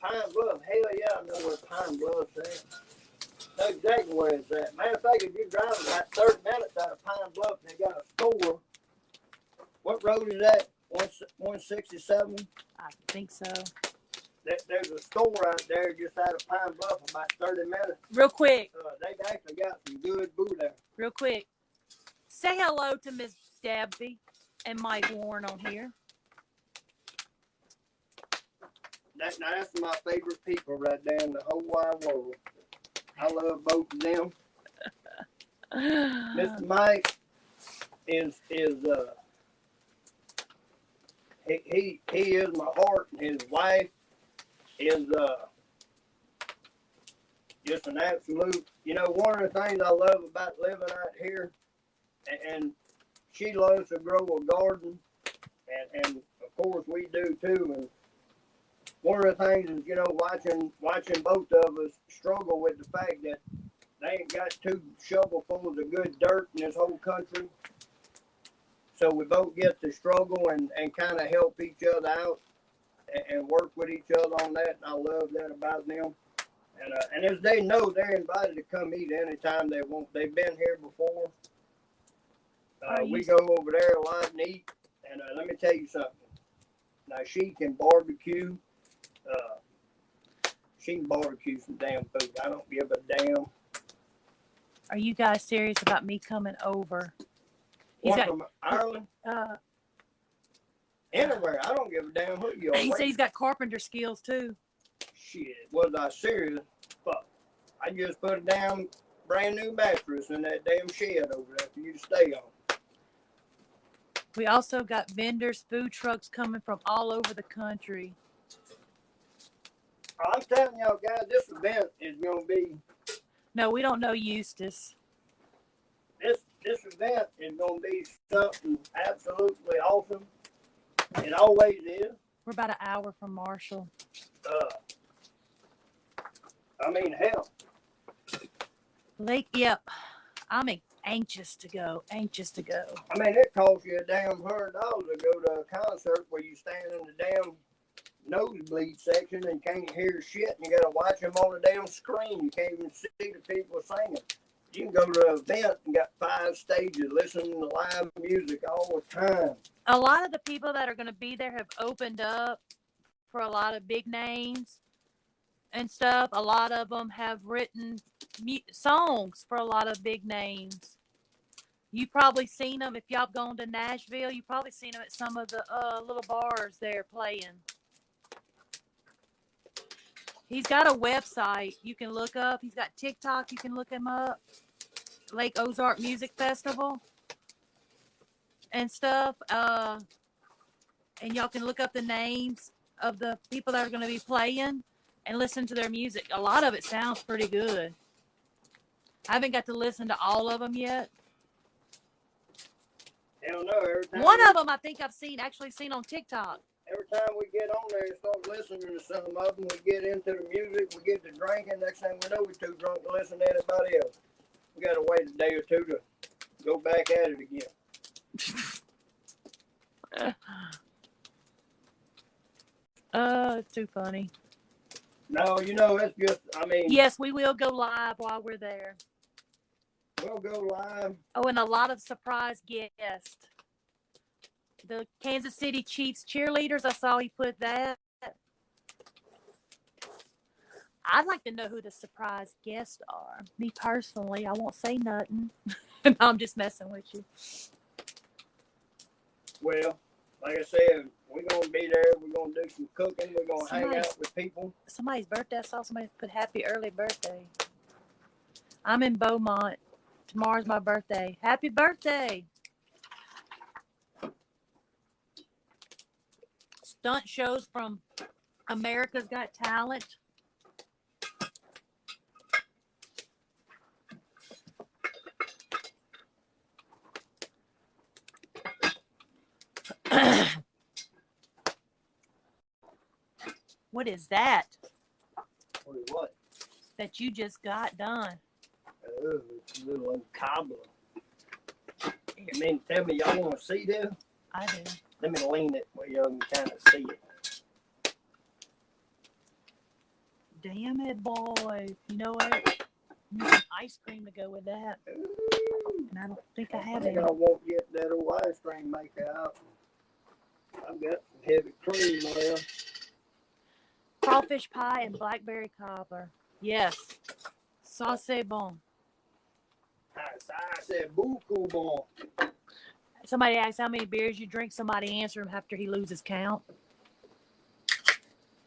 Pine Bluff, hell yeah, I know where Pine Bluff's at. Know exactly where it's at. Matter of fact, if you're driving about 30 minutes out of Pine Bluff, they got a store. What road is that? 167? I think so. There's a store out there just out of Pine Bluff, about 30 minutes. Real quick. They've actually got some good food there. Real quick. Say hello to Miss Dabby and Mike Warren on here. That's my favorite people right there in the whole wide world. I love both of them. Mr. Mike is he is my heart, and his wife is just an absolute. You know, one of the things I love about living out here, and she loves to grow a garden, and of course we do too. And one of the things is, you know, watching both of us struggle with the fact that they ain't got 2 shovelfuls of good dirt in this whole country. So we both get to struggle and kind of help each other out and work with each other on that. And I love that about them. And as they know, they're invited to come eat anytime they want. They've been here before. We go over there a lot and eat. And let me tell you something. Now, she can barbecue. She can barbecue some damn food. I don't give a damn. Are you guys serious about me coming over? From Ireland? Anywhere. I don't give a damn who you are. He said he's got carpenter skills too. Shit, was I serious? Fuck. I just put a damn brand new mattress in that damn shed over there for you to stay on. We also got vendors, food trucks coming from all over the country. I'm telling y'all guys, this event is going to be, No, we don't know Eustace. this event is going to be something absolutely awesome. It always is. We're about an hour from Marshall. I mean, hell. Lake, yep. I'm anxious to go. Anxious to go. I mean, it costs you a damn $100 to go to a concert where you stand in the damn nosebleed section and can't hear shit, and you gotta watch them on the damn screen. You can't even see the people singing. You can go to an event and got 5 stages, listening to live music all the time. A lot of the people that are going to be there have opened up for a lot of big names and stuff. A lot of them have written songs for a lot of big names. You've probably seen them if y'all gone to Nashville. You've probably seen them at some of the little bars there playing. He's got a website you can look up. He's got TikTok. You can look him up. Lake Ozark Music Festival and stuff. And y'all can look up the names of the people that are going to be playing and listen to their music. A lot of it sounds pretty good. I haven't got to listen to all of them yet. Hell no. One of them I think I've actually seen on TikTok. Every time we get on there and start listening to some of them, we get into the music, we get to drinking. Next thing we know, we're too drunk to listen to anybody else. We got to wait a day or two to go back at it again. It's too funny. No, it's just, I mean. Yes, we will go live while we're there. We'll go live. Oh, and a lot of surprise guests. The Kansas City Chiefs cheerleaders, I saw he put that. I'd like to know who the surprise guests are. Me personally, I won't say nothing. No, I'm just messing with you. Well, like I said, we're going to be there. We're going to do some cooking. We're going to hang out with people. Somebody's birthday. I saw somebody put happy early birthday. I'm in Beaumont. Tomorrow's my birthday. Happy birthday. Stunt shows from America's Got Talent. What is that? What? That you just got done? Oh, it's a little cobbler. You mean tell me y'all want to see this? I do. Let me lean it where y'all can kind of see it. Damn it, boy. You know what? Need some ice cream to go with that. Ooh. And I don't think I have I think any. I won't get that old ice cream maker out. I've got some heavy cream there. Crawfish pie and blackberry cobbler. Yes. Ça c'est bon. I said, beaucoup bon. Somebody asks how many beers you drink. Somebody answer him after he loses count.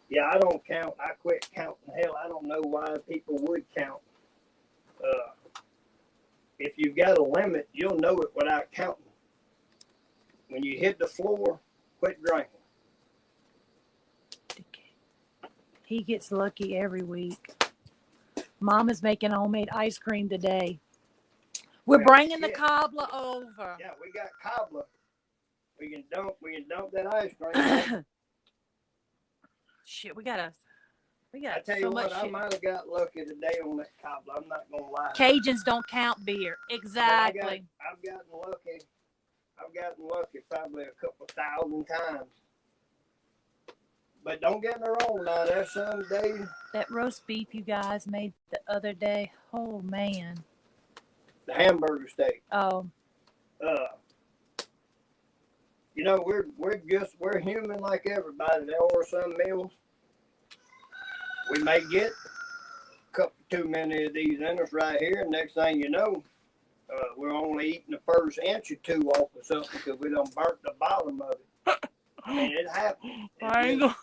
Yeah, I don't count. I quit counting. Hell, I don't know why people would count. If you've got a limit, you'll know it without counting. When you hit the floor, quit drinking. He gets lucky every week. Mom is making homemade ice cream today. We're bringing the cobbler over. Yeah, we got cobbler. We can dump that ice cream. Shit, we got I tell you so what, much I shit. might have got lucky today on that cobbler. I'm not gonna lie. Cajuns don't count beer. Exactly. I've gotten lucky. I've gotten lucky probably a couple 1,000 times. But don't get me wrong now. There's some days. That roast beef you guys made the other day. Oh man. The hamburger steak. Oh. We're human like everybody. There are some meals we may get a couple too many of these in us right here. And next thing you know, we're only eating the first inch or two off of something because we done burnt the bottom of it. I mean, it happens.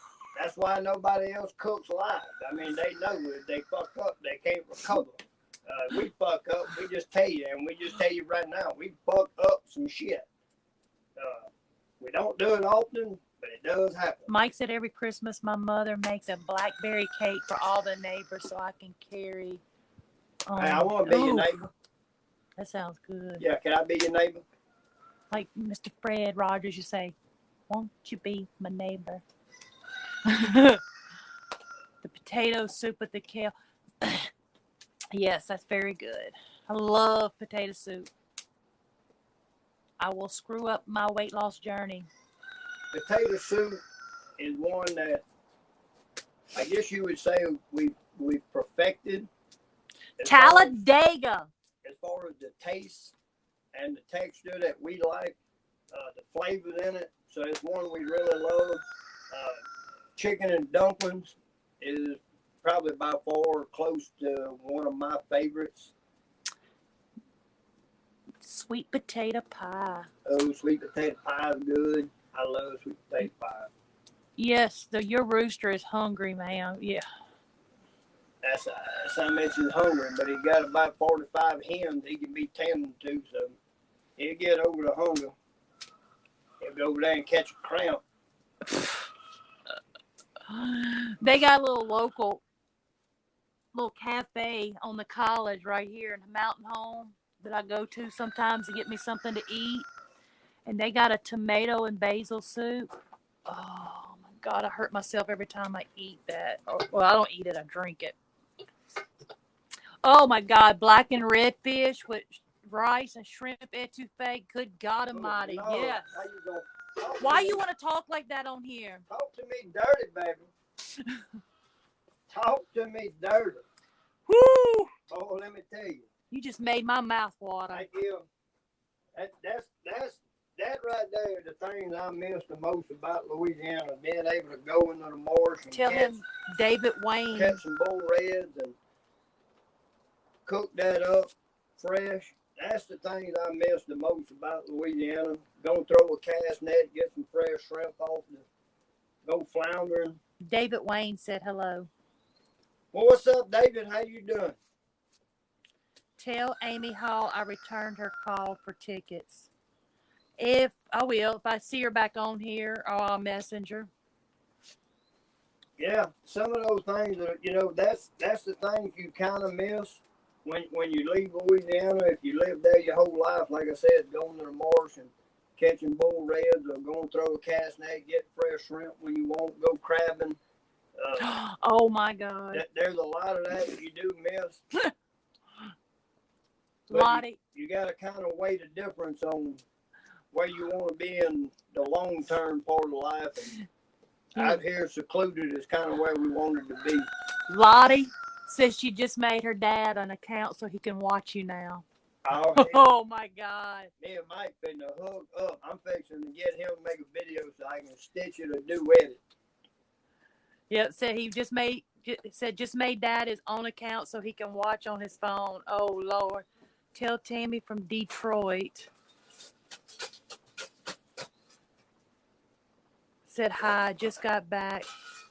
That's why nobody else cooks live. I mean, they know if they fuck up, they can't recover. We fuck up, we just tell you, and we just tell you right now, we fuck up some shit. We don't do it often, but it does happen. Mike said every Christmas my mother makes a blackberry cake for all the neighbors so I can carry. Hey, I want to be your neighbor. That sounds good. Yeah, can I be your neighbor? Like Mr. Fred Rogers, you say, won't you be my neighbor? The potato soup with the kale. Yes, that's very good. I love potato soup. I will screw up my weight loss journey. Potato soup is one that I guess you would say we've perfected. Talladega. As far as the taste and the texture that we like, the flavors in it. So it's one we really love. Chicken and dumplings is probably by far close to one of my favorites. Sweet potato pie. Oh, sweet potato pie is good. I love sweet potato pie. Yes, your rooster is hungry, man. Yeah. That's how much he's hungry, but he got about 45 hens he can be tending to, so he'll get over the hunger. He'll go over there and catch a cramp. They got a little cafe on the college right here in the mountain home that I go to sometimes to get me something to eat. And they got a tomato and basil soup. Oh my God, I hurt myself every time I eat that. Well, I don't eat it, I drink it. Oh my God, black and red fish with rice and shrimp etouffee. Good God Almighty, Oh, no. yes. How Why you want to talk like that on here? Talk to me dirty, baby. Talk to me dirty. Woo! Oh, let me tell you. You just made my mouth water. Thank you. That right there is the things I miss the most about Louisiana, being able to go into the marsh and Tell him David Wayne. catch some bull reds and cook that up fresh. That's the things I miss the most about Louisiana. Go throw a cast net, get some fresh shrimp off, go floundering. David Wayne said hello. Well, what's up, David? How you doing? Tell Amy Hall I returned her call for tickets. If I see her back on here, or I'll messenger. Yeah, some of those things that that's the things you kind of miss when you leave Louisiana. If you live there your whole life, like I said, going to the marsh and catching bull reds, or going to throw a cast net, get fresh shrimp when you want, go crabbing. Oh my God! There's a lot of that you do miss. Lottie, you got to kind of weigh the difference on where you want to be in the long-term part of life. And out here secluded is kind of where we wanted to be. Lottie says she just made her dad an account so he can watch you now. Oh my God. Me and Mike finna hook up. I'm fixing to get him to make a video so I can stitch it or duet it. Yeah, said just made dad his own account so he can watch on his phone. Oh Lord. Tell Tammy from Detroit. Said hi, just got back.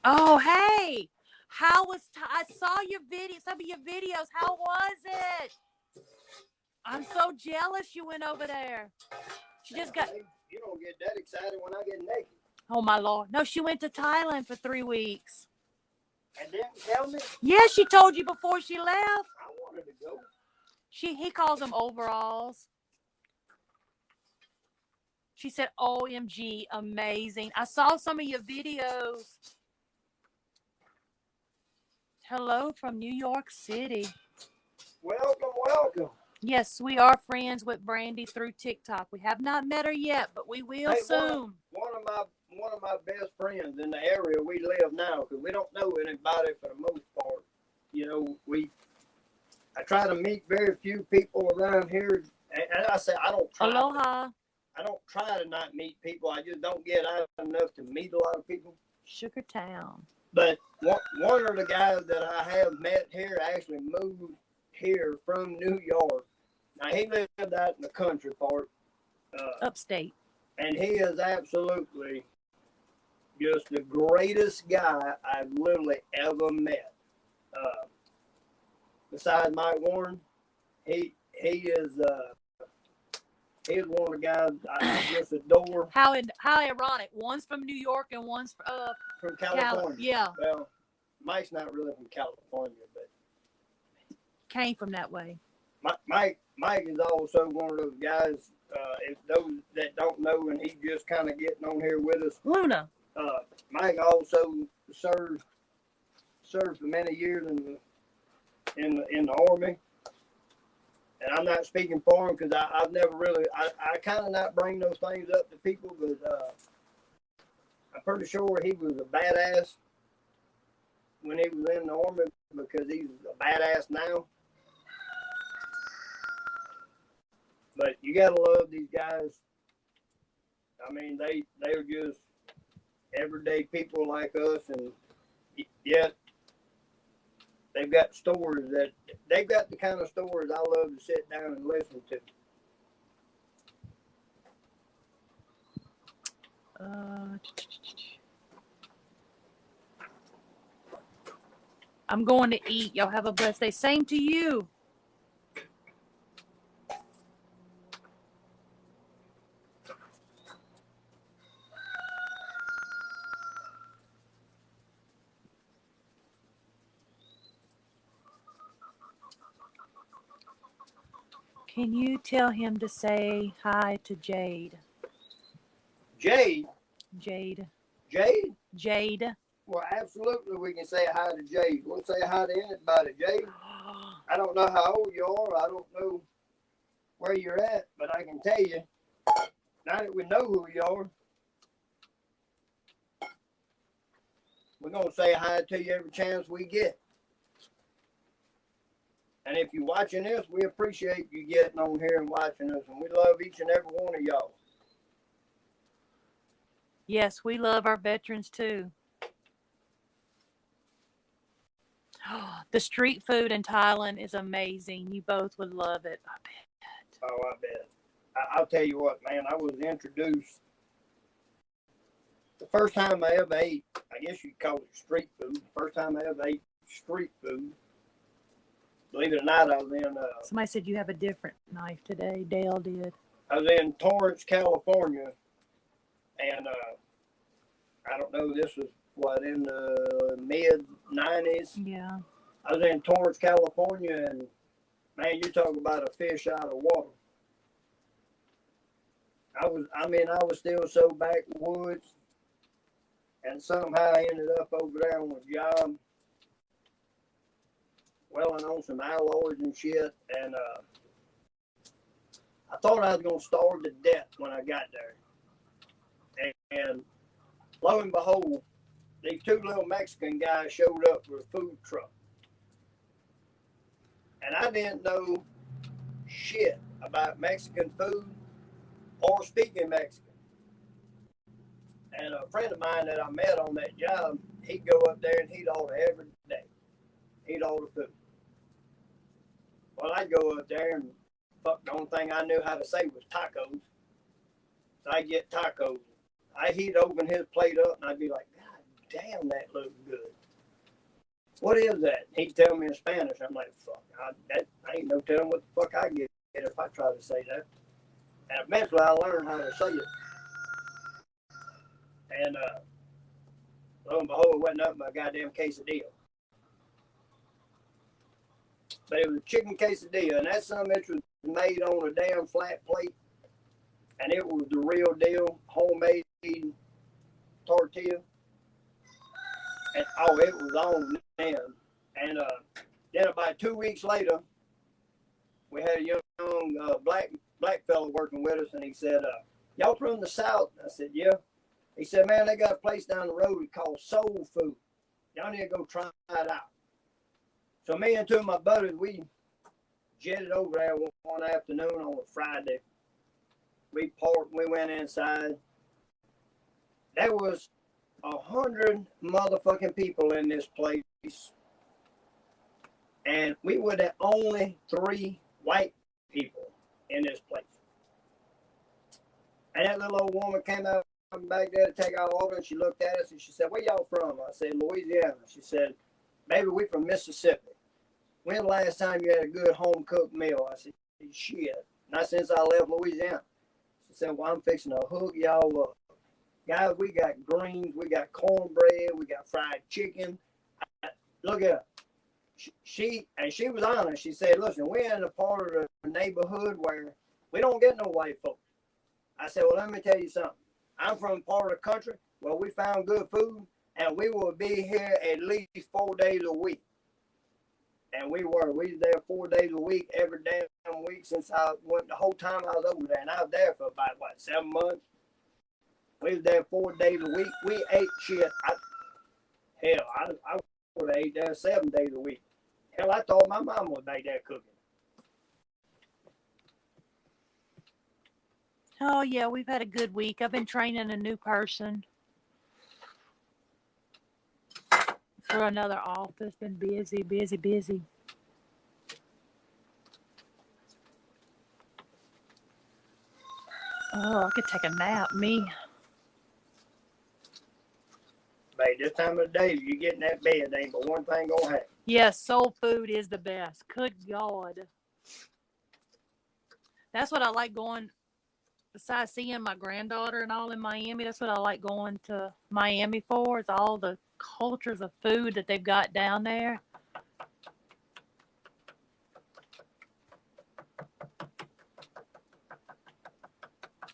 Oh, hey. I saw your video, some of your videos. How was it? I'm so jealous you went over there. She just got. You don't get that excited when I get naked. Oh my Lord. No, she went to Thailand for 3 weeks. And didn't tell me? Yeah, she told you before she left. I wanted to go. He calls them overalls. She said, OMG, amazing. I saw some of your videos. Hello from New York City. Welcome. Yes, we are friends with Brandy through TikTok. We have not met her yet, but we will soon. One of my best friends in the area we live now, because we don't know anybody for the most part. You know, I try to meet very few people around here, and I say I don't try. Aloha. I don't try to not meet people. I just don't get out enough to meet a lot of people. Sugar Town. But one of the guys that I have met here actually moved here from New York. Now, he lived out in the country part. Upstate. And he is absolutely just the greatest guy I've literally ever met. Besides Mike Warren, he is He's one of the guys I just adore. How ironic. One's from New York and one's From California. Yeah. Well, Mike's not really from California, but Came from that way. Mike is also one of those guys. If those that don't know, and he's just kind of getting on here with us. Luna. Mike also served for many years in the Army. And I'm not speaking for him because I've never really, I kind of not bring those things up to people, but I'm pretty sure he was a badass when he was in the Army because he's a badass now. But you gotta love these guys. I mean, they're just everyday people like us, and yet they've got stories they've got the kind of stories I love to sit down and listen to. I'm going to eat. Y'all have a blessed day. Same to you. Can you tell him to say hi to Jade? Jade? Jade. Jade? Jade. Well, absolutely we can say hi to Jade. We'll say hi to anybody. Jade, I don't know how old you are. I don't know where you're at, but I can tell you, now that we know who you are, we're going to say hi to you every chance we get. And if you're watching this, we appreciate you getting on here and watching us. And we love each and every one of y'all. Yes, we love our veterans too. The street food in Thailand is amazing. You both would love it. I bet. Oh, I bet. I'll tell you what, man. I was introduced. The first time I ever ate, I guess you'd call it street food. The first time I ever ate street food. Believe it or not, I was in. Somebody said you have a different knife today. Dale did. I was in Torrance, California, and I don't know. This was what in the mid-90s. Yeah. I was in Torrance, California, and man, you talk about a fish out of water. I was still so backwoods, and somehow I ended up over there on a job. Welling on some alloys and shit, and I thought I was going to starve to death when I got there. And lo and behold, these two little Mexican guys showed up with a food truck. And I didn't know shit about Mexican food or speaking Mexican. And a friend of mine that I met on that job, he'd go up there and he'd order every day. He'd order food. Well, I'd go up there and fuck, the only thing I knew how to say was tacos. So I'd get tacos. He'd open his plate up and I'd be like, God damn, that looks good. What is that? He'd tell me in Spanish. I'm like, fuck, I ain't no telling what the fuck I get if I try to say that. And eventually I learned how to say it. And lo and behold, it wasn't nothing but a goddamn quesadilla. But it was a chicken quesadilla, and that son bitch was made on a damn flat plate, and it was the real deal, homemade tortilla. And oh, it was on then. And then about 2 weeks later, we had a young black fella working with us, and he said, "Y'all from the South?" I said, "Yeah." He said, "Man, they got a place down the road called Soul Food. Y'all need to go try it out." So me and two of my buddies, we jetted over there one afternoon on a Friday. We parked, we went inside. There was 100 motherfucking people in this place. And we were the only 3 white people in this place. And that little old woman came out back there to take our order, and she looked at us and she said, "Where y'all from?" I said, "Louisiana." She said, "Baby, we from Mississippi. When the last time you had a good home-cooked meal?" I said, "Shit, not since I left Louisiana." I said, well, I'm fixing to hook y'all up. Guys, we got greens, we got cornbread, we got fried chicken. Look at her. She was honest. She said, listen, we're in a part of the neighborhood where we don't get no white folks. I said, well, let me tell you something. I'm from a part of the country where we found good food, and we will be here at least 4 days a week. And we were there 4 days a week, every damn week since I went, the whole time I was over there. And I was there for about, 7 months? We was there 4 days a week. We ate shit. I would have ate there 7 days a week. Hell, I thought my mom was back there cooking. Oh, yeah, we've had a good week. I've been training a new person for another office. Been busy. Oh, I could take a nap, me. Babe, this time of the day, you get in that bed, there ain't but one thing gonna happen. Yes, soul food is the best. Good God. That's what I like going, besides seeing my granddaughter and all in Miami, that's what I like going to Miami for, is all the cultures of food that they've got down there.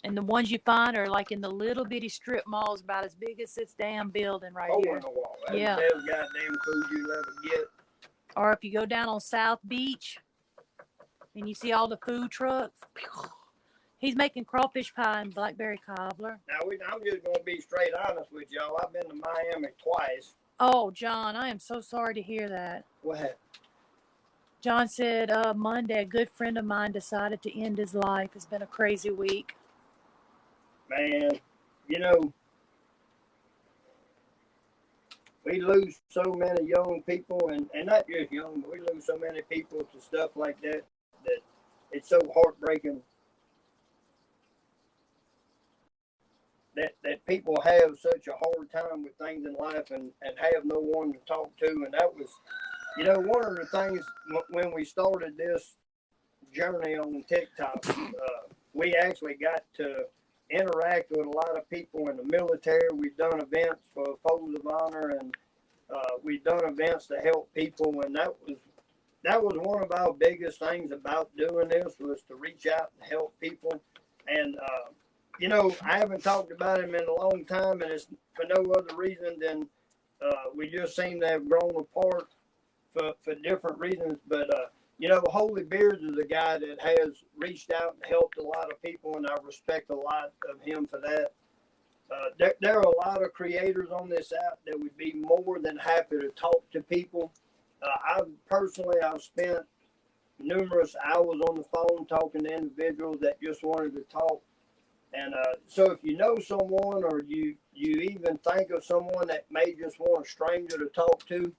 And the ones you find are like in the little bitty strip malls about as big as this damn building right Hole here. in the wall. That's Yeah. the best goddamn food you'll ever get. Or if you go down on South Beach and you see all the food trucks, he's making crawfish pie and blackberry cobbler. Now, I'm just going to be straight honest with y'all. I've been to Miami twice. Oh, John, I am so sorry to hear that. What happened? John said Monday a good friend of mine decided to end his life. It's been a crazy week. Man, you know, we lose so many young people, and not just young, but we lose so many people to stuff like that it's so heartbreaking that people have such a hard time with things in life and have no one to talk to. And that was, you know, one of the things when we started this journey on TikTok, we actually got to interact with a lot of people in the military. We've done events for Foes of Honor, and we've done events to help people, and that was one of our biggest things about doing this, was to reach out and help people. And you know, I haven't talked about him in a long time, and it's for no other reason than we just seem to have grown apart for different reasons. But you know, Holy Beards is a guy that has reached out and helped a lot of people, and I respect a lot of him for that. There are a lot of creators on this app that would be more than happy to talk to people. I've spent numerous hours on the phone talking to individuals that just wanted to talk. And so if you know someone, or you even think of someone that may just want a stranger to talk to,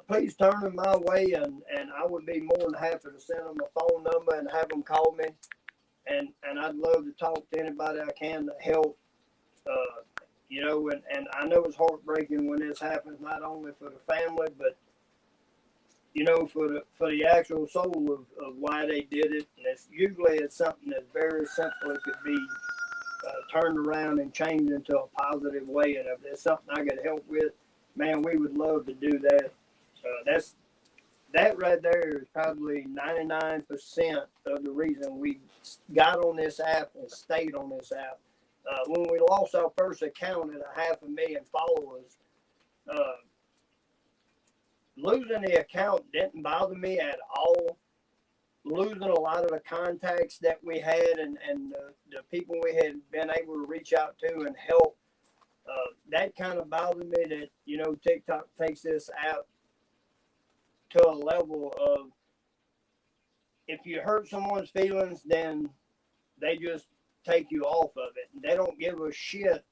please turn them my way, and I would be more than happy to send them a phone number and have them call me. And I'd love to talk to anybody I can to help. You know, and I know it's heartbreaking when this happens, not only for the family, but you know, for the actual soul of why they did it. And it's something that's very simple. It could be turned around and changed into a positive way. And if there's something I could help with, man, we would love to do that. That right there is probably 99% of the reason we got on this app and stayed on this app. When we lost our first account at 500,000 followers, losing the account didn't bother me at all. Losing a lot of the contacts that we had and the people we had been able to reach out to and help, that kind of bothered me, that, you know, TikTok takes this app to a level of, if you hurt someone's feelings, then they just take you off of it. They don't give a shit,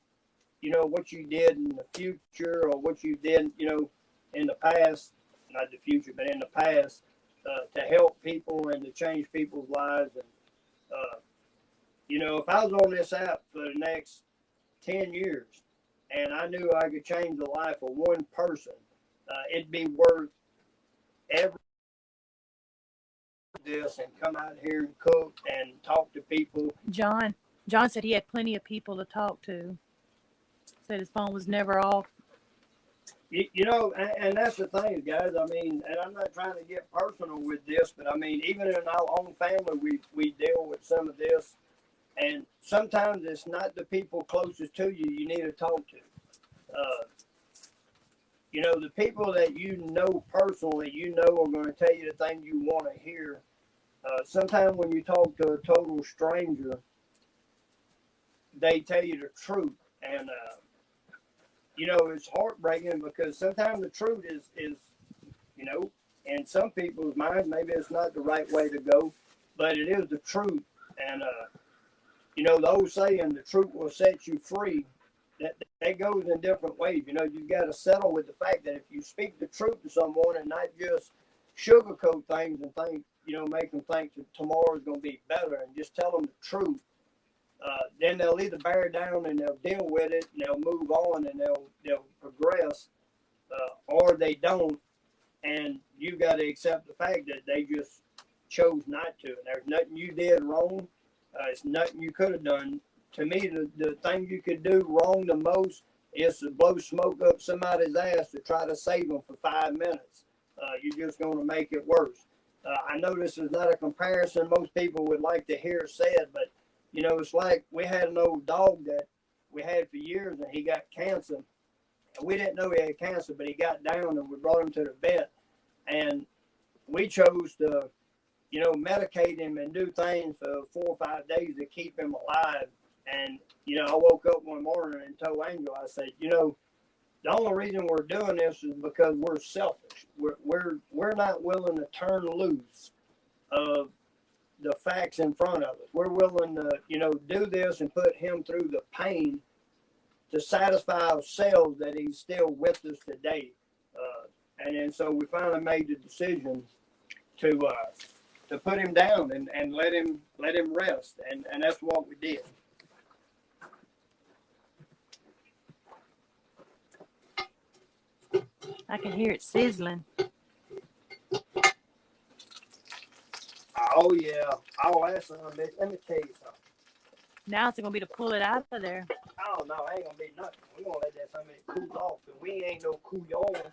you know, what you did in the future or what you did, you know, in the past, not the future, but in the past, to help people and to change people's lives. And, you know, if I was on this app for the next 10 years and I knew I could change the life of one person, it'd be worth every this and come out here and cook and talk to people. John said he had plenty of people to talk to. Said his phone was never off. You know, and that's the thing, guys. I mean, and I'm not trying to get personal with this, but I mean, even in our own family, we deal with some of this. And sometimes it's not the people closest to you you need to talk to. You know, the people that you know personally, you know are going to tell you the thing you want to hear. Sometimes when you talk to a total stranger, they tell you the truth. And, you know, it's heartbreaking because sometimes the truth is, you know, in some people's minds, maybe it's not the right way to go, but it is the truth. And, you know, the old saying, the truth will set you free, that goes in different ways. You know, you've got to settle with the fact that if you speak the truth to someone and not just sugarcoat things and think, you know, make them think that tomorrow's going to be better and just tell them the truth, then they'll either bear down and they'll deal with it and they'll move on and they'll progress, or they don't, and you've got to accept the fact that they just chose not to. And there's nothing you did wrong. It's nothing you could have done. To me, the thing you could do wrong the most is to blow smoke up somebody's ass to try to save them for 5 minutes. You're just going to make it worse. I know this is not a comparison most people would like to hear said, but you know, it's like we had an old dog that we had for years and he got cancer. And we didn't know he had cancer, but he got down and we brought him to the vet. And we chose to, you know, medicate him and do things for 4 or 5 days to keep him alive. And, you know, I woke up one morning and told Angel, I said, you know, the only reason we're doing this is because we're selfish. We're not willing to turn loose of the facts in front of us. We're willing to, you know, do this and put him through the pain to satisfy ourselves that he's still with us today. And then so we finally made the decision to put him down and let him rest. And that's what we did. I can hear it sizzling. Oh, yeah. Oh, that's something. Let me tell you something. Now it's going to be to pull it out of there. Oh, no, ain't going to be nothing. We're going to let that something cool off. And we ain't no cool yards.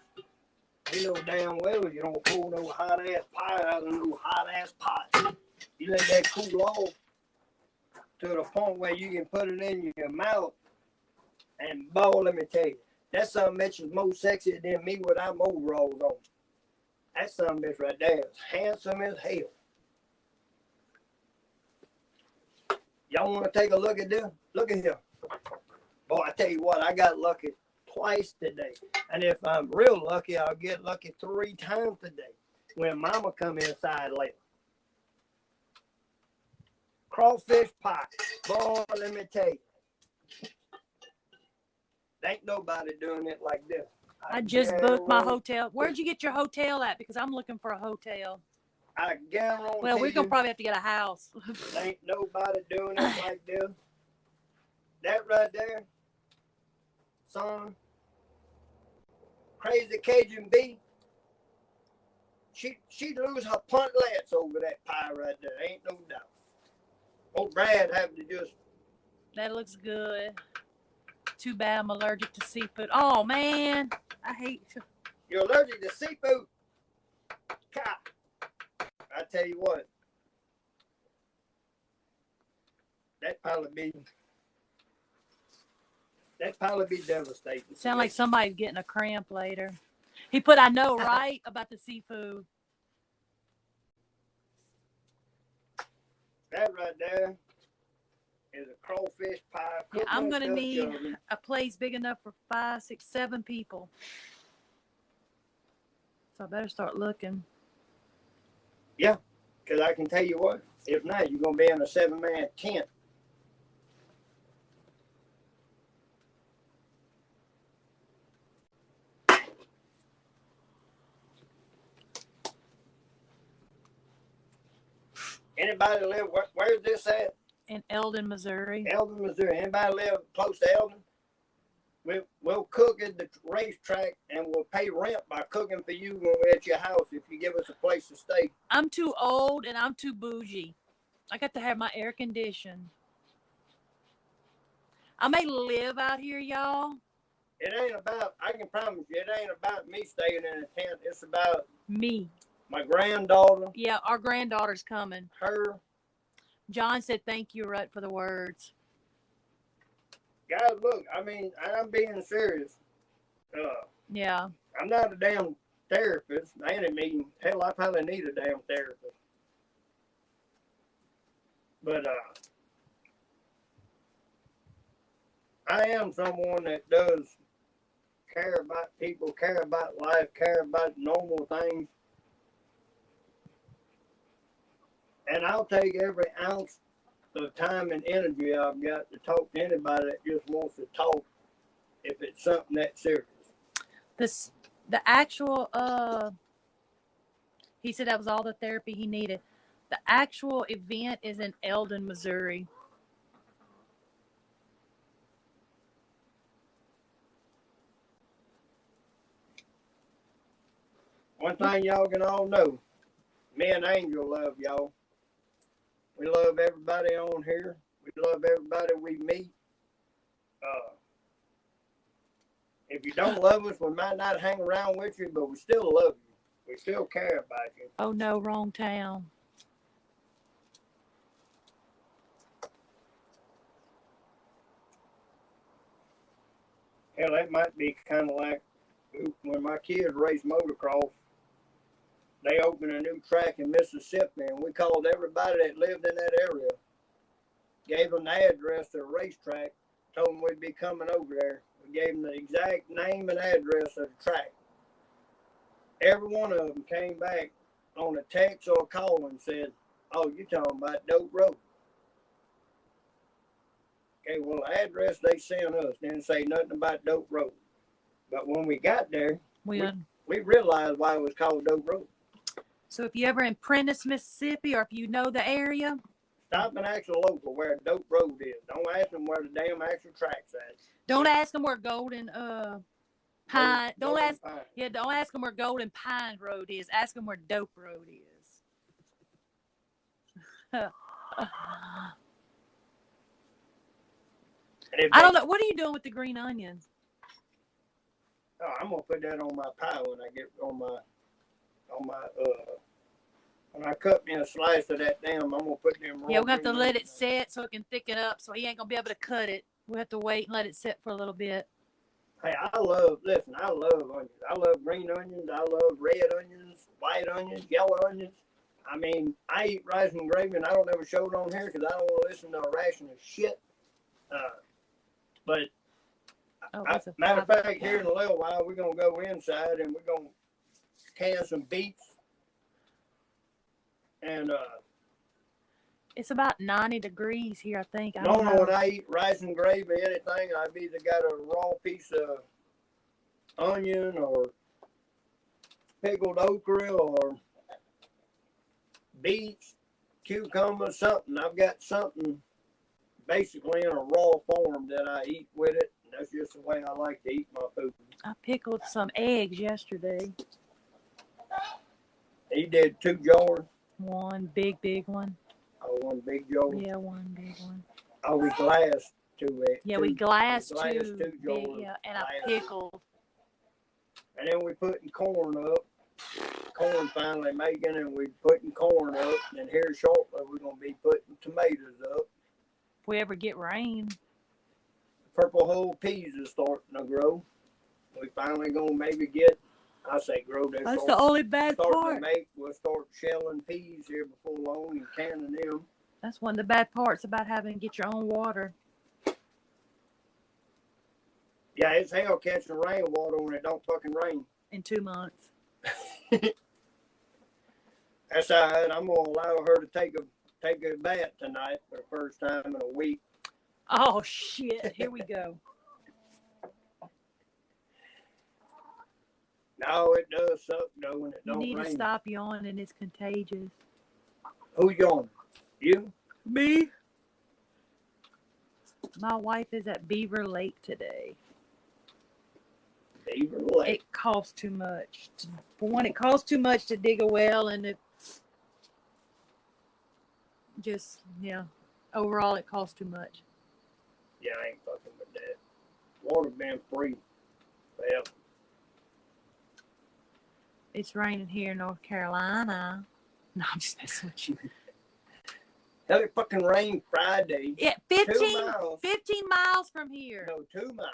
We know damn well you don't pull no hot-ass pie out of no hot-ass pot. You let that cool off to the point where you can put it in your mouth. And, boy, let me tell you, that son bitch is more sexy than me without overalls on. That son bitch right there is handsome as hell. Y'all want to take a look at this? Look at him. Boy, I tell you what, I got lucky twice today. And if I'm real lucky, I'll get lucky 3 times today when Mama come inside later. Crawfish pie. Boy, let me tell you. Ain't nobody doing it like this. I just booked my hotel. Where'd you get your hotel at? Because I'm looking for a hotel. I guarantee Well, we're going to probably have to get a house. Ain't nobody doing it like this. That right there, son, Crazy Cajun B, she lose her puntlets over that pie right there. Ain't no doubt. Old Brad have to just. That looks good. Too bad I'm allergic to seafood. Oh, man. I hate you. You're allergic to seafood? God. I tell you what. That'd probably be devastating. Sound like somebody's getting a cramp later. He put, I know, right, about the seafood. That right there is a crawfish pie. Yeah, I'm going to need a place big enough for 5, 6, 7 people. So I better start looking. Yeah, because I can tell you what, if not, you're going to be in a 7-man tent. Anybody live, where's this at? In Eldon, Missouri. Eldon, Missouri. Anybody live close to Eldon? we'll cook at the racetrack, and we'll pay rent by cooking for you when we're at your house if you give us a place to stay. I'm too old and I'm too bougie. I got to have my air conditioned. I may live out here, y'all. It ain't about, I can promise you, it ain't about me staying in a tent. It's about Me. my granddaughter, Yeah, our granddaughter's coming. her. John said thank you, Rut, for the words. Guys, look, I mean, I'm being serious. Yeah. I'm not a damn therapist. I ain't mean, hell, I probably need a damn therapist. But I am someone that does care about people, care about life, care about normal things. And I'll take every ounce of time and energy I've got to talk to anybody that just wants to talk if it's something that serious. The actual he said that was all the therapy he needed. The actual event is in Eldon, Missouri. One thing y'all can all know, me and Angel love y'all. We love everybody on here. We love everybody we meet. If you don't love us, we might not hang around with you, but we still love you. We still care about you. Oh no, wrong town. Hell, that might be kind of like when my kids raced motocross. They opened a new track in Mississippi, and we called everybody that lived in that area, gave them the address to the racetrack, told them we'd be coming over there. We gave them the exact name and address of the track. Every one of them came back on a text or a call and said, "Oh, you're talking about Dope Road." Okay, well, the address they sent us didn't say nothing about Dope Road. But when we got there, we realized why it was called Dope Road. So if you ever in Prentice, Mississippi, or if you know the area, stop and ask a local where Dope Road is. Don't ask them where the damn actual track's at. Don't ask them where Golden Pine. Don't ask. Pine. Yeah, don't ask them where Golden Pine Road is. Ask them where Dope Road is. I don't know. What are you doing with the green onions? Oh, I'm gonna put that on my pie when I get on my when I cut me a slice of that damn. I'm gonna put them. Yeah, we have to let it set so it can thicken up. So he ain't gonna be able to cut it. We have to wait and let it set for a little bit. Hey, I love onions. I love green onions. I love red onions, white onions, yellow onions. I mean, I eat rice and gravy, and I don't ever show it on here because I don't want to listen to a ration of shit. But matter of fact, here in a little while, we're going to go inside and we're going to can some beets. And it's about 90 degrees here, I think. Normally when I eat rice and gravy, anything, I've either got a raw piece of onion or pickled okra or beets, cucumbers, something. I've got something basically in a raw form that I eat with it. That's just the way I like to eat my food. I pickled some eggs yesterday. He did 2 jars. One big one. Oh, 1 big jar. Yeah, 1 big one. Oh, we glassed 2 eggs. Yeah, we glassed 2 jars. big, yeah, and I pickled. And then we putting corn up. Corn finally making, and we putting corn up. And here shortly, we're going to be putting tomatoes up. If we ever get rain. Purple whole peas is starting to grow. We finally gonna maybe get, I say grow. That's the only bad part. We'll start shelling peas here before long and canning them. That's one of the bad parts about having to get your own water. Yeah, it's hell catching rainwater when it don't fucking rain. In 2 months. That's all right. I'm gonna allow her to take a bath tonight for the first time in a week. Oh shit! Here we go. No, it does suck though when it don't rain. You need to stop yawning. It's contagious. Who's yawning? You? Me? My wife is at Beaver Lake today. Beaver Lake. It costs too much. For one, it costs too much to dig a well, and it just, overall, it costs too much. Yeah, I ain't fucking with that. Water been free forever. It's raining here in North Carolina. No, I'm just messing with you. Hell, it fucking rained Friday. Yeah, 15 miles from here. No, 2 miles.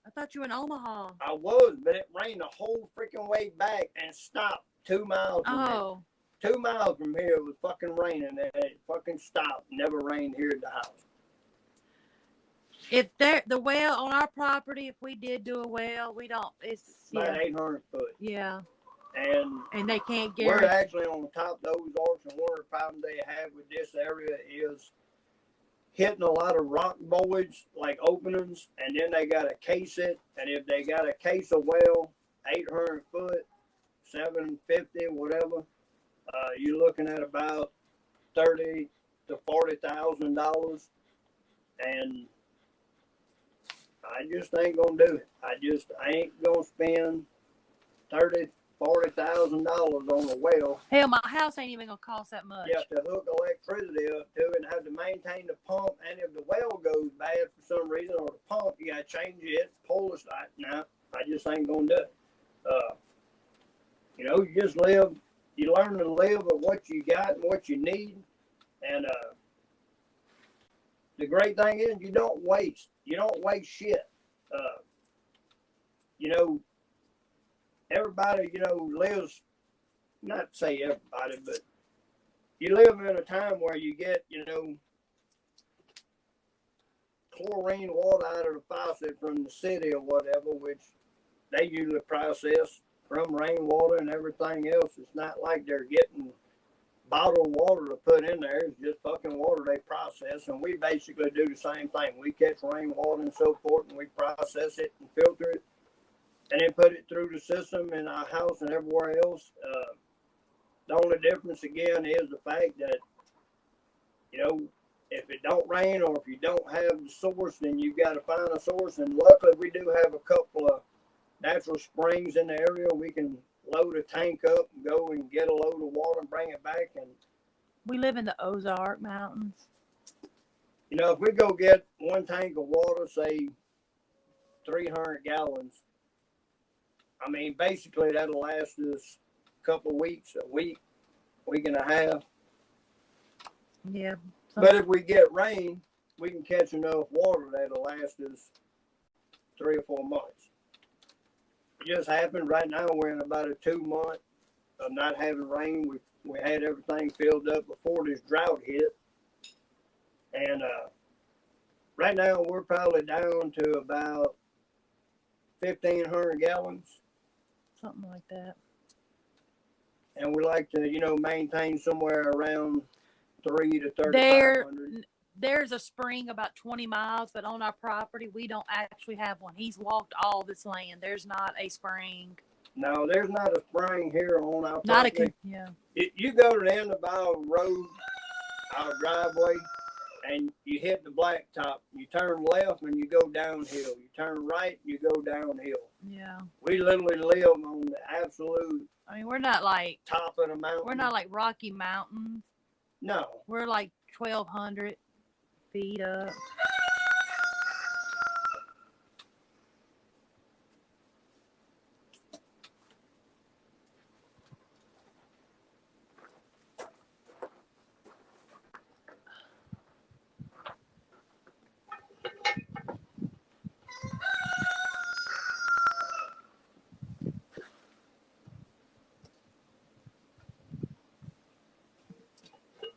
I thought you were in Omaha. I was, but it rained the whole freaking way back and stopped 2 miles from here. 2 miles from here, it was fucking raining, and it fucking stopped. Never rained here at the house. If the well on our property, if we did do a well, we don't. It's about 800 foot. Yeah. And they can't get. We're actually on top of those arcs, and one of the problems they have with this area is hitting a lot of rock voids, like openings, and then they got to case it. And if they got to case a well, 800 foot, 750, whatever, you're looking at about $30,000 to $40,000, and I just ain't gonna do it. I ain't gonna spend $30,000 to $40,000 on a well. Hell, my house ain't even gonna cost that much. You have to hook electricity up to it and have to maintain the pump. And if the well goes bad for some reason, or the pump, you gotta change it, pull the side. Now, I just ain't gonna do it. You just live. You learn to live with what you got and what you need. And the great thing is, you don't waste. You don't waste shit. Everybody, lives, not to say everybody, but you live in a time where you get, chlorine water out of the faucet from the city or whatever, which they usually process from rainwater and everything else. It's not like they're getting bottled water to put in there. It's just fucking water they process, and we basically do the same thing. We catch rainwater and so forth, and we process it and filter it, and then put it through the system in our house and everywhere else. The only difference, again, is the fact that, if it don't rain or if you don't have the source, then you got to find a source. And luckily, we do have a couple of natural springs in the area. We can load a tank up and go and get a load of water and bring it back. And we live in the Ozark Mountains. If we go get one tank of water, say 300 gallons, I mean, basically that'll last us a couple of weeks, a week and a half. Yeah. But if we get rain, we can catch enough water that'll last us 3 or 4 months. It just happened right now. We're in about a 2 month of not having rain. We had everything filled up before this drought hit. And right now we're probably down to about 1,500 gallons. Something like that. And we like to, maintain somewhere around 3 to 3,500. There's a spring about 20 miles, but on our property, we don't actually have one. He's walked all this land. There's not a spring. No, there's not a spring here on our property. You go to the end of our road, our driveway, and you hit the blacktop. You turn left and you go downhill. You turn right, you go downhill. Yeah. We literally live on the absolute. I mean, we're not like top of the mountain. We're not like Rocky Mountains. No. We're like 1,200 feet up.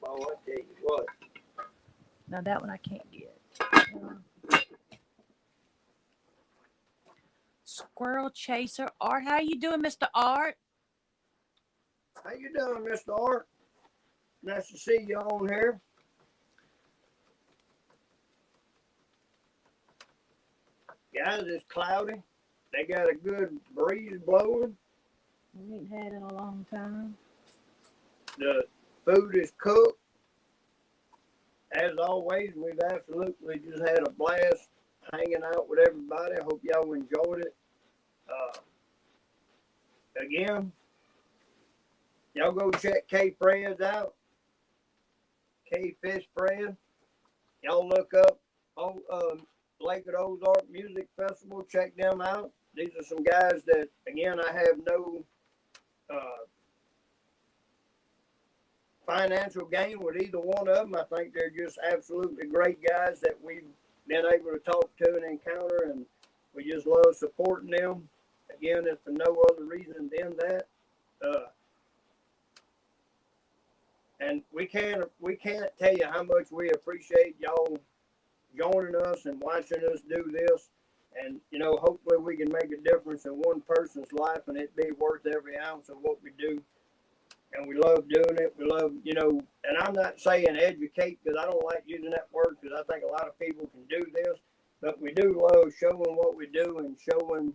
Oh, I tell you what. Now that one I can't get. Squirrel Chaser Art. How you doing, Mr. Art? How you doing, Mr. Art? Nice to see you on here. Guys, it's cloudy. They got a good breeze blowing. We ain't had it in a long time. The food is cooked. As always, we've absolutely just had a blast hanging out with everybody. I hope y'all enjoyed it. Again, y'all go check K Fred's out. K Fish Fred. Y'all look up Lake of the Ozark Music Festival. Check them out. These are some guys that, again, I have no financial gain with either one of them. I think they're just absolutely great guys that we've been able to talk to and encounter, and we just love supporting them. Again, if for no other reason than that. And we can't tell you how much we appreciate y'all joining us and watching us do this. And, you know, hopefully we can make a difference in one person's life and it be worth every ounce of what we do. And we love doing it. We love, you know, and I'm not saying educate because I don't like using that word because I think a lot of people can do this. But we do love showing what we do and showing,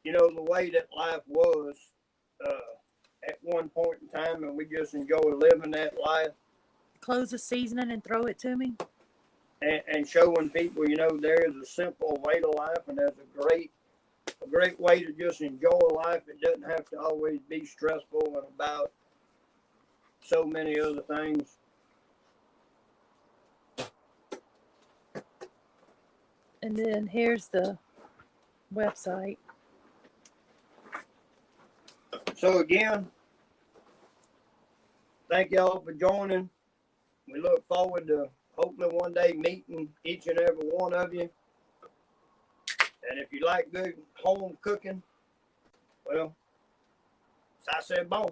you know, the way that life was at one point in time. And we just enjoy living that life. Close the seasoning and throw it to me. And showing people, you know, there is a simple way to life, and there's a great way to just enjoy life. It doesn't have to always be stressful and about so many other things. And then here's the website. So again, thank y'all for joining. We look forward to hopefully one day meeting each and every one of you. And if you like good home cooking, well, as I said, bon.